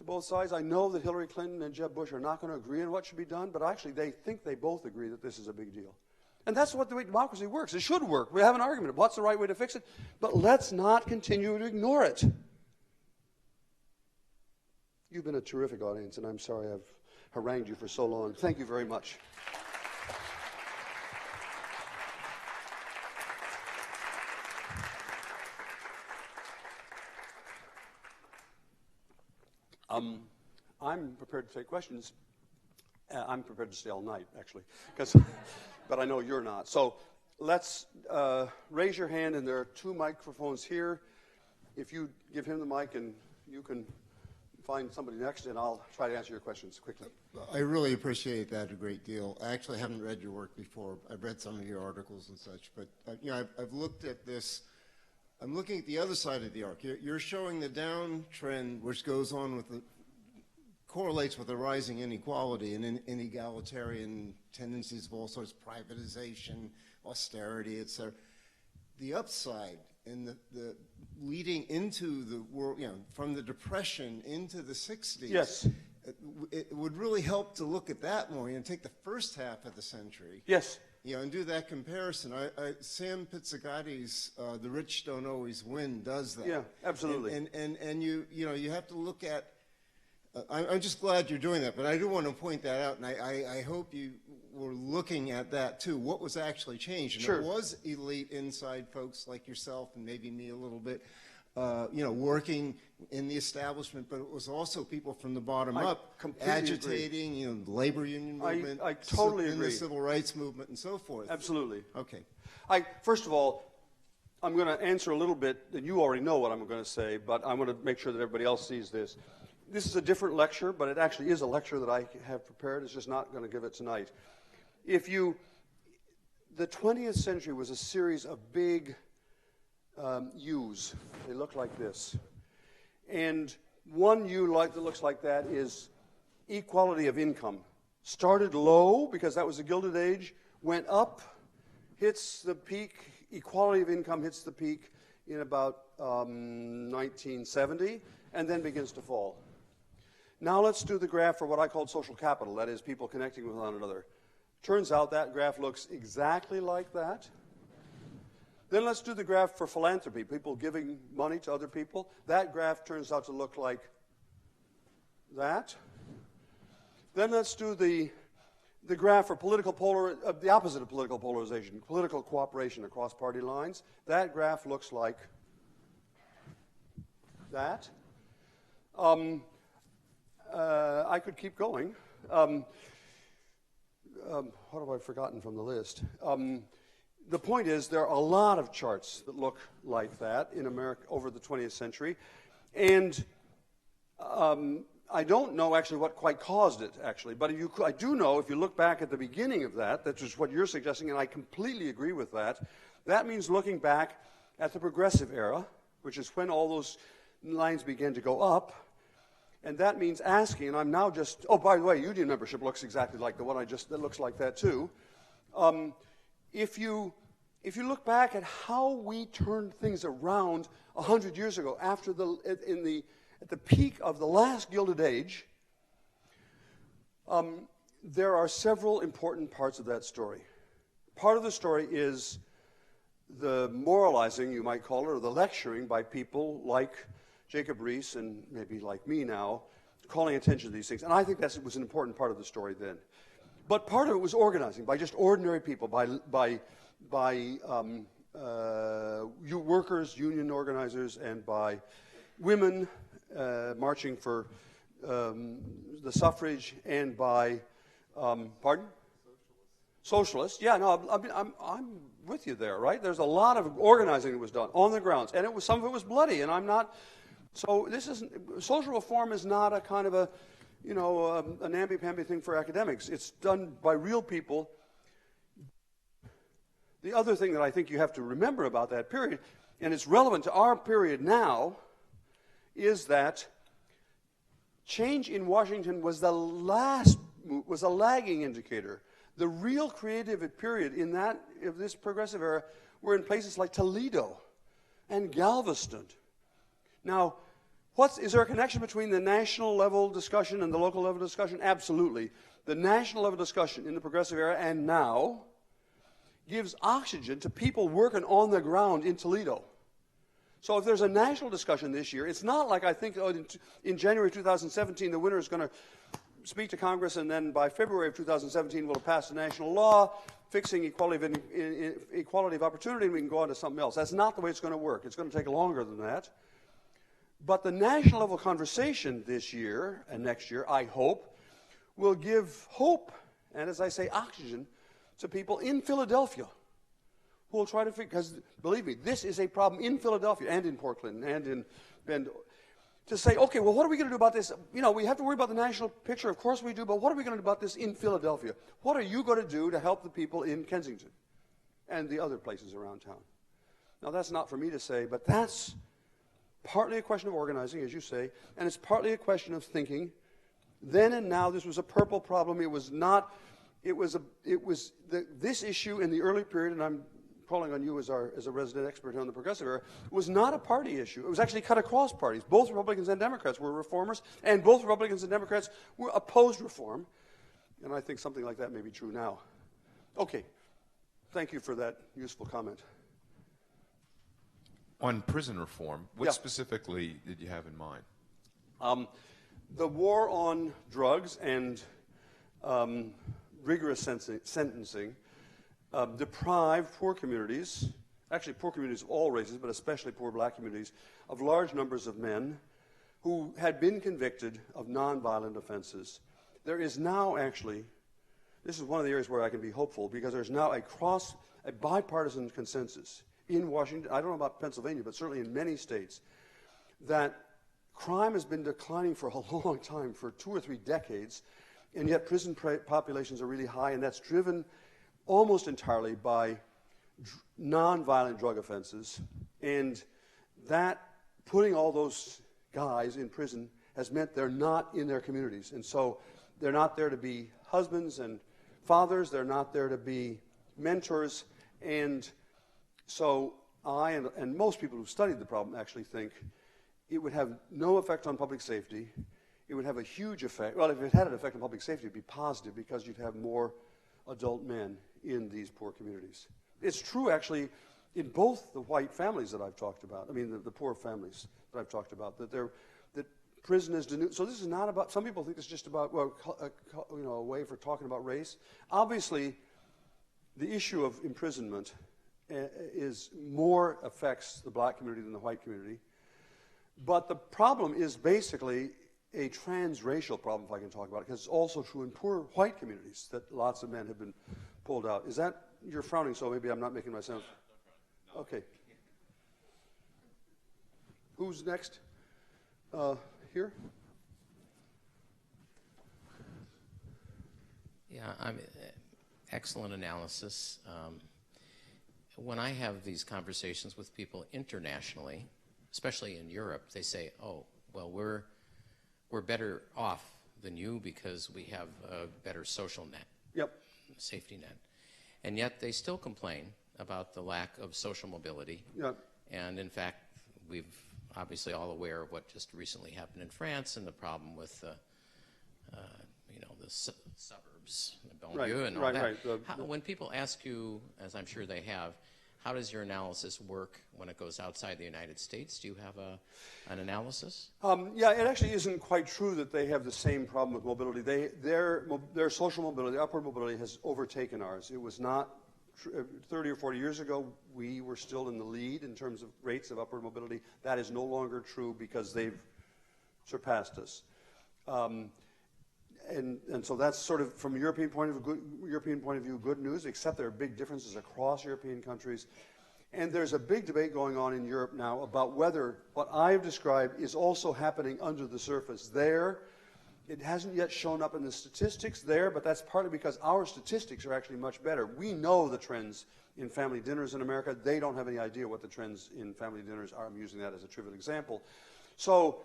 both sides. I know that Hillary Clinton and Jeb Bush are not going to agree on what should be done, but actually they think they both agree that this is a big deal. And that's what the way democracy works. It should work. We have an argument of what's the right way to fix it, but let's not continue to ignore it. You've been a terrific audience, and I'm sorry I've harangued you for so long. Thank you very much. I'm prepared to take questions. I'm prepared to stay all night, actually, but I know you're not. So let's raise your hand, and there are 2 microphones here. If you give him the mic, and you can find somebody next, and I'll try to answer your questions quickly. I really appreciate that a great deal. I actually haven't read your work before. I've read some of your articles and such, but I've looked at this. I'm looking at the other side of the arc. You're showing the downtrend, which goes on with correlates with the rising inequality and inegalitarian tendencies of all sorts, privatization, austerity, etc. The upside and the leading into the world, from the Depression into the 60s. Yes. It would really help to look at that more, take the first half of the century. Yes. And do that comparison. Sam Pizzigotti's The Rich Don't Always Win does that. Yeah, absolutely. And you have to look at, I'm just glad you're doing that, but I do want to point that out, and I hope you were looking at that too. What was actually changed? And Sure. It was elite inside folks like yourself and maybe me a little bit, working in the establishment, but it was also people from the bottom up agitating, the labor union movement, I totally agree. The civil rights movement, and so forth. Absolutely. Okay. First of all, I'm going to answer a little bit, and you already know what I'm going to say, but I'm going to make sure that everybody else sees this. this is a different lecture, but it actually is a lecture that I have prepared. It's just not going to give it tonight. The 20th century was a series of big U's. They look like this. And one U that looks like that is equality of income. Started low, because that was the Gilded Age, went up, hits the peak, equality of income hits the peak in about 1970, and then begins to fall. Now let's do the graph for what I called social capital, that is, people connecting with one another. Turns out that graph looks exactly like that. Then let's do the graph for philanthropy, people giving money to other people. That graph turns out to look like that. Then let's do the graph for political the opposite of political polarization, political cooperation across party lines. That graph looks like that. I could keep going. What have I forgotten from the list? The point is, there are a lot of charts that look like that in America over the 20th century. And I don't know actually what quite caused it, actually. But I do know, if you look back at the beginning of that is what you're suggesting, and I completely agree with that. That means looking back at the progressive era, which is when all those lines began to go up. And that means asking, and I'm now just, oh, by the way, union membership looks exactly like the one that looks like that too. If you look back at how we turned things around 100 years ago, at the peak of the last Gilded Age, there are several important parts of that story. Part of the story is the moralizing, you might call it, or the lecturing by people like Jacob Riis and maybe like me now, calling attention to these things. And I think that was an important part of the story then. But part of it was organizing by just ordinary people, by workers, union organizers, and by women marching for the suffrage, and by, pardon? Socialists. Yeah, no, I'm with you there, right? There's a lot of organizing that was done on the grounds, and some of it was bloody, and I'm not. So social reform is not a kind of a, a namby-pamby thing for academics. It's done by real people. The other thing that I think you have to remember about that period, and it's relevant to our period now, is that change in Washington was a lagging indicator. The real creative period of this progressive era were in places like Toledo and Galveston. Now, is there a connection between the national level discussion and the local level discussion? Absolutely. The national level discussion in the progressive era and now gives oxygen to people working on the ground in Toledo. So if there's a national discussion this year, it's not like I think in January 2017 the winner is going to speak to Congress, and then by February of 2017 we'll have passed a national law fixing equality of opportunity, and we can go on to something else. That's not the way it's going to work. It's going to take longer than that. But the national level conversation this year and next year, I hope, will give hope and, as I say, oxygen to people in Philadelphia who will try to figure, because believe me, this is a problem in Philadelphia and in Portland and in Bend, to say, okay, well, what are we going to do about this? We have to worry about the national picture, of course we do, but what are we going to do about this in Philadelphia? What are you going to do to help the people in Kensington and the other places around town? Now, that's not for me to say, but that's partly a question of organizing, as you say, and it's partly a question of thinking. Then and now, this was a purple problem. It was not. This issue in the early period, and I'm calling on you as a resident expert on the progressive era, was not a party issue. It was actually cut across parties. Both Republicans and Democrats were reformers, and both Republicans and Democrats were opposed reform. And I think something like that may be true now. Okay. Thank you for that useful comment. On prison reform, what specifically did you have in mind? The war on drugs and rigorous sentencing deprived poor communities, actually poor communities of all races, but especially poor black communities, of large numbers of men who had been convicted of nonviolent offenses. There is now actually, this is one of the areas where I can be hopeful, because there's now a bipartisan consensus in Washington, I don't know about Pennsylvania, but certainly in many states, that crime has been declining for a long time, for 2 or 3 decades, and yet prison populations are really high, and that's driven almost entirely by non-violent drug offenses, and that putting all those guys in prison has meant they're not in their communities, and so they're not there to be husbands and fathers, they're not there to be mentors, and so I and most people who've studied the problem actually think it would have no effect on public safety. It would have a huge effect. Well, if it had an effect on public safety, it'd be positive because you'd have more adult men in these poor communities. It's true, actually, in both the white families that I've talked about. I mean, the poor families that I've talked about. That prison is denuded. So this is not about. Some people think it's just about a way for talking about race. Obviously, the issue of imprisonment is more affects the black community than the white community. But the problem is basically a transracial problem, if I can talk about it, because it's also true in poor white communities that lots of men have been pulled out. Is that, you're frowning, so maybe I'm not making myself. Okay. Who's next? Here? Yeah, excellent analysis. When I have these conversations with people internationally, especially in Europe, they say, "Oh, well, we're better off than you because we have a better social net, safety net," and yet they still complain about the lack of social mobility. Yep. And in fact, we've obviously all aware of what just recently happened in France and the problem with the suburbs, the banlieue, and all that. When people ask you, as I'm sure they have, how does your analysis work when it goes outside the United States? Do you have an analysis? Yeah, it actually isn't quite true that they have the same problem with mobility. Their social mobility, upward mobility, has overtaken ours. It was not 30 or 40 years ago. We were still in the lead in terms of rates of upward mobility. That is no longer true because they've surpassed us. And so that's sort of, from a European point of view, good news, except there are big differences across European countries. And there's a big debate going on in Europe now about whether what I've described is also happening under the surface there. It hasn't yet shown up in the statistics there, but that's partly because our statistics are actually much better. We know the trends in family dinners in America. They don't have any idea what the trends in family dinners are. I'm using that as a trivial example. So,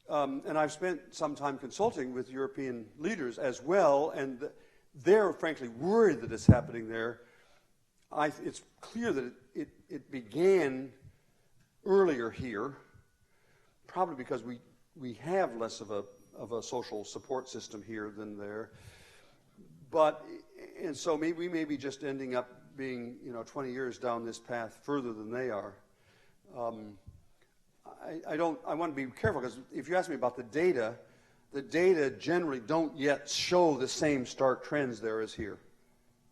and I've spent some time consulting with European leaders as well, and they're frankly worried that it's happening there. It's clear that it began earlier here, probably because we have less of a social support system here than there. And so we may be just ending up being 20 years down this path further than they are. I want to be careful, because if you ask me about the data generally don't yet show the same stark trends there as here.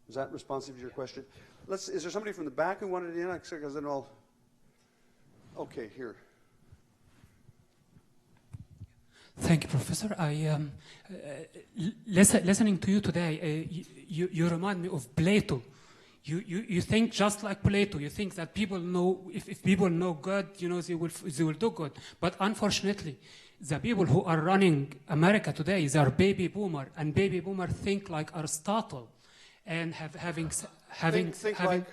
Is that responsive to your question? Is there somebody from the back who wanted in? Because then I'll. Okay, here. Thank you, Professor. Listening to you today, you remind me of Plato. You think just like Plato. You think that people know, if people know God, they will do good. But unfortunately, the people who are running America today, they are baby boomer, and baby boomer think like Aristotle, and having like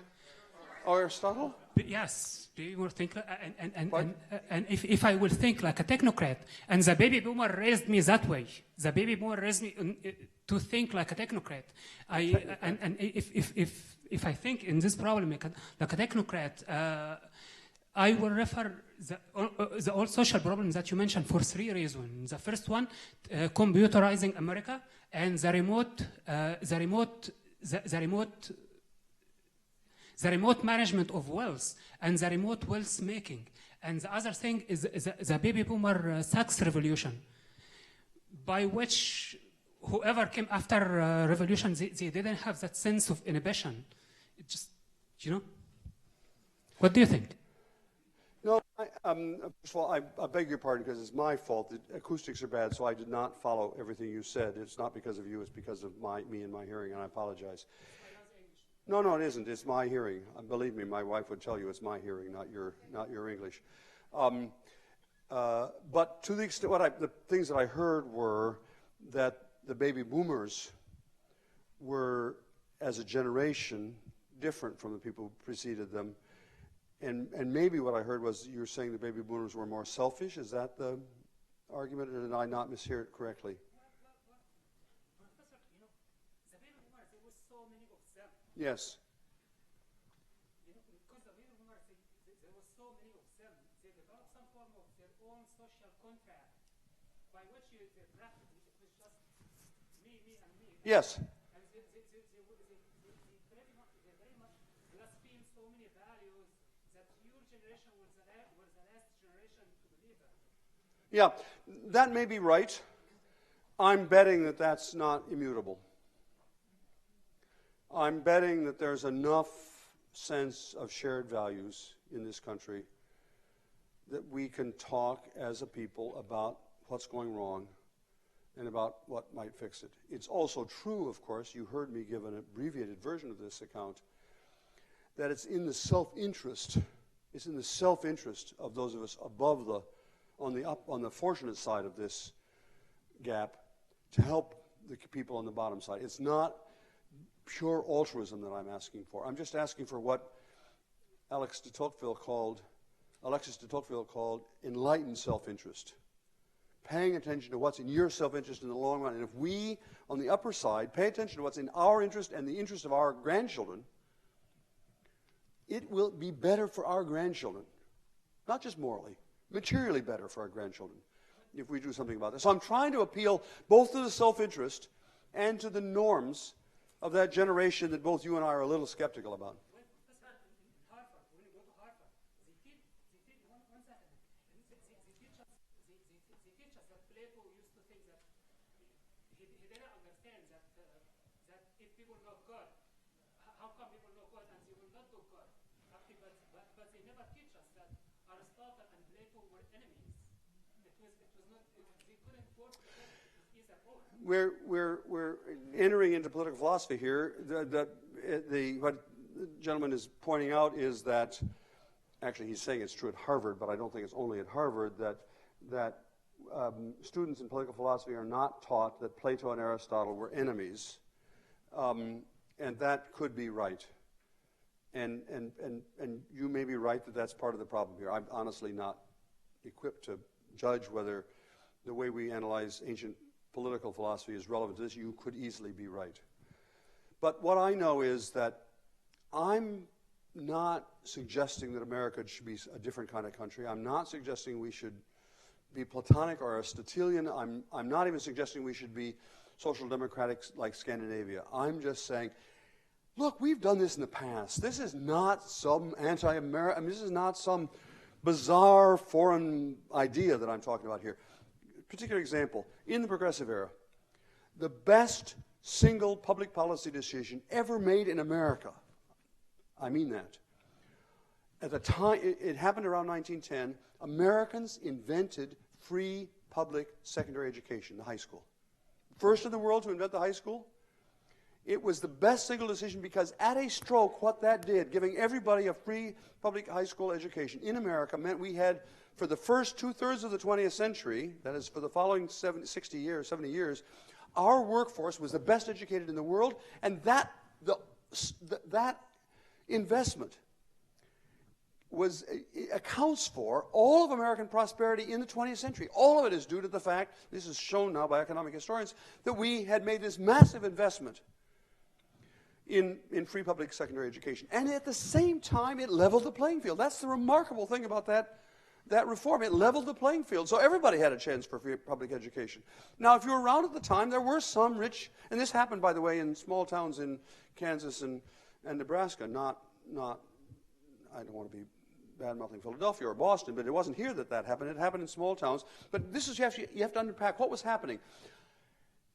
Aristotle. Yes, baby boomer think, and if I will think like a technocrat, and the baby boomer raised me that way. The baby boomer raised me to think like a technocrat. If I think in this problem like a technocrat, I will refer the all social problems that you mentioned for 3 reasons. The first one, computerizing America, and the remote management of wealth, and the remote wealth making. And the other thing is the baby boomer tax revolution, by which whoever came after revolution, they didn't have that sense of inhibition. It just, What do you think? No, first of all, I beg your pardon, because it's my fault. The acoustics are bad, so I did not follow everything you said. It's not because of you, it's because of me and my hearing, and I apologize. No, it isn't. It's my hearing. Believe me, my wife would tell you it's my hearing, not your English. But to the extent, the things that I heard were that the baby boomers were, as a generation, different from the people who preceded them. And maybe what I heard was you were saying the baby boomers were more selfish. Is that the argument, or did I not mishear it correctly? Professor, the baby boomers, there was so many of them. Yes. Because the baby boomers, there was so many of them, they developed some form of their own social contract by which they drafted it. It was just me, and me. Yes. And they very much blaspheme so many values that your generation was the last generation to believe that. Yeah, that may be right. I'm betting that that's not immutable. I'm betting that there's enough sense of shared values in this country that we can talk as a people about what's going wrong and about what might fix it. It's also true, of course, you heard me give an abbreviated version of this account, that it's in the self-interest of those of us above on the fortunate side of this gap to help the people on the bottom side. It's not pure altruism that I'm asking for. I'm just asking for what Alexis de Tocqueville called enlightened self-interest. Paying attention to what's in your self-interest in the long run. And if we, on the upper side, pay attention to what's in our interest and the interest of our grandchildren, it will be better for our grandchildren. Not just morally, materially better for our grandchildren if we do something about this. So I'm trying to appeal both to the self-interest and to the norms of that generation that both you and I are a little skeptical about. But they never teach us that Aristotle and Plato were enemies. It was not, they couldn't work together. It was either or. We're entering into political philosophy here. What the gentleman is pointing out is that, actually he's saying it's true at Harvard, but I don't think it's only at Harvard, that students in political philosophy are not taught that Plato and Aristotle were enemies. And that could be right. And you may be right that that's part of the problem here. I'm honestly not equipped to judge whether the way we analyze ancient political philosophy is relevant to this. You could easily be right. But what I know is that I'm not suggesting that America should be a different kind of country. I'm not suggesting we should be Platonic or Aristotelian. I'm not even suggesting we should be social democratic like Scandinavia. I'm just saying, look, we've done this in the past. This is not some anti-American, this is not some bizarre foreign idea that I'm talking about here. Particular example, in the progressive era, the best single public policy decision ever made in America, I mean that. At the time, it happened around 1910, Americans invented free public secondary education, the high school. First in the world to invent the high school. It was the best single decision because at a stroke, what that did, giving everybody a free public high school education in America, meant we had, for the first 2/3 of the 20th century, that is for the following 70 years, our workforce was the best educated in the world, and that investment accounts for all of American prosperity in the 20th century. All of it is due to the fact, this is shown now by economic historians, that we had made this massive investment in free public secondary education. And at the same time, it leveled the playing field. That's the remarkable thing about that reform. It leveled the playing field. So everybody had a chance for free public education. Now, if you were around at the time, there were some rich, and this happened, by the way, in small towns in Kansas and Nebraska, not I don't want to be bad-mouthing Philadelphia or Boston, but it wasn't here that happened. It happened in small towns. But this is, you have to unpack what was happening.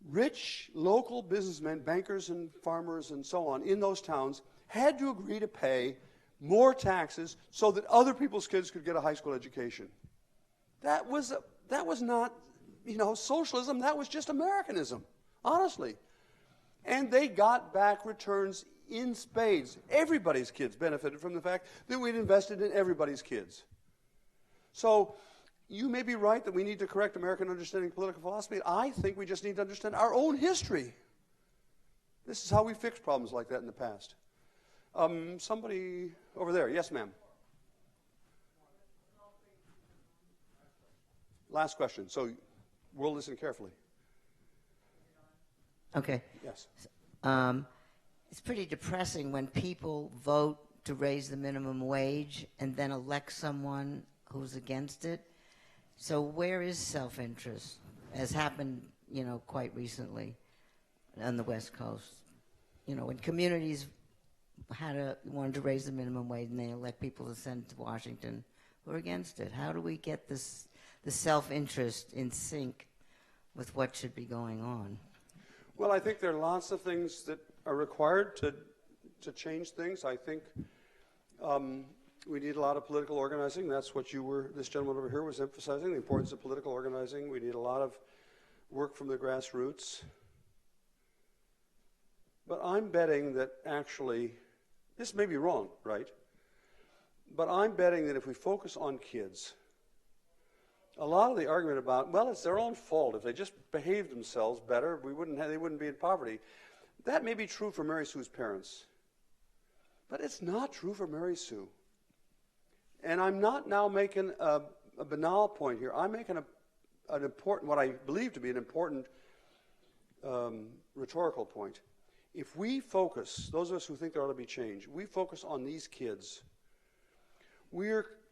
Rich local businessmen, bankers and farmers and so on in those towns had to agree to pay more taxes so that other people's kids could get a high school education. That was not, socialism. That was just Americanism, honestly. And they got back returns in spades. Everybody's kids benefited from the fact that we'd invested in everybody's kids. So you may be right that we need to correct American understanding of political philosophy. I think we just need to understand our own history. This is how we fixed problems like that in the past. Somebody over there. Yes, ma'am. Last question. So we'll listen carefully. Okay. Yes. It's pretty depressing when people vote to raise the minimum wage and then elect someone who's against it. So where is self-interest, as happened, quite recently on the West Coast? When communities wanted to raise the minimum wage and they elect people to send to Washington who are against it. How do we get the self-interest in sync with what should be going on? Well, I think there are lots of things that are required to change things. I think we need a lot of political organizing. That's what this gentleman over here was emphasizing, the importance of political organizing. We need a lot of work from the grassroots. But I'm betting that actually, this may be wrong, right? But I'm betting that if we focus on kids, a lot of the argument about, well, it's their own fault. If they just behaved themselves better, they wouldn't be in poverty. That may be true for Mary Sue's parents. But it's not true for Mary Sue. And I'm not now making a banal point here. I'm making an important, what I believe to be an important rhetorical point. If we focus, those of us who think there ought to be change, we focus on these kids,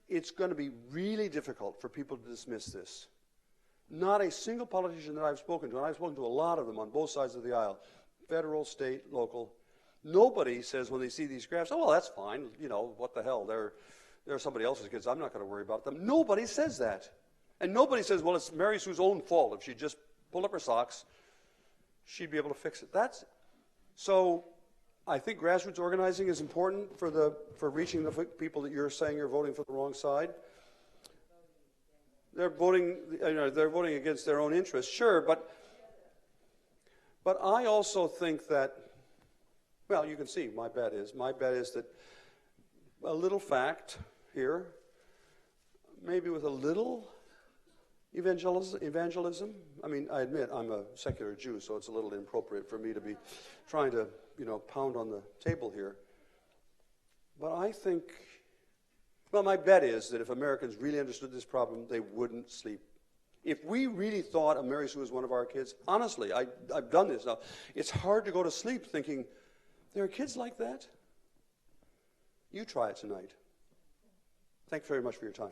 it's going to be really difficult for people to dismiss this. Not a single politician that I've spoken to, and I've spoken to a lot of them on both sides of the aisle, federal, state, local, nobody says when they see these graphs, oh, well, that's fine, what the hell, they're somebody else's kids, I'm not going to worry about them. Nobody says that. And nobody says, well, it's Mary Sue's own fault. If she just pulled up her socks, she'd be able to fix it. So I think grassroots organizing is important for reaching the people that you're saying are voting for the wrong side. They're voting against their own interests, sure, but I also think that, well, you can see my bet is that a little fact here, maybe with a little evangelism. I mean, I admit I'm a secular Jew, so it's a little inappropriate for me to be trying to, pound on the table here. But I think, well, my bet is that if Americans really understood this problem, they wouldn't sleep. If we really thought of Mary Sue as one of our kids, honestly, I've done this now, it's hard to go to sleep thinking, there are kids like that? You try it tonight. Thanks very much for your time.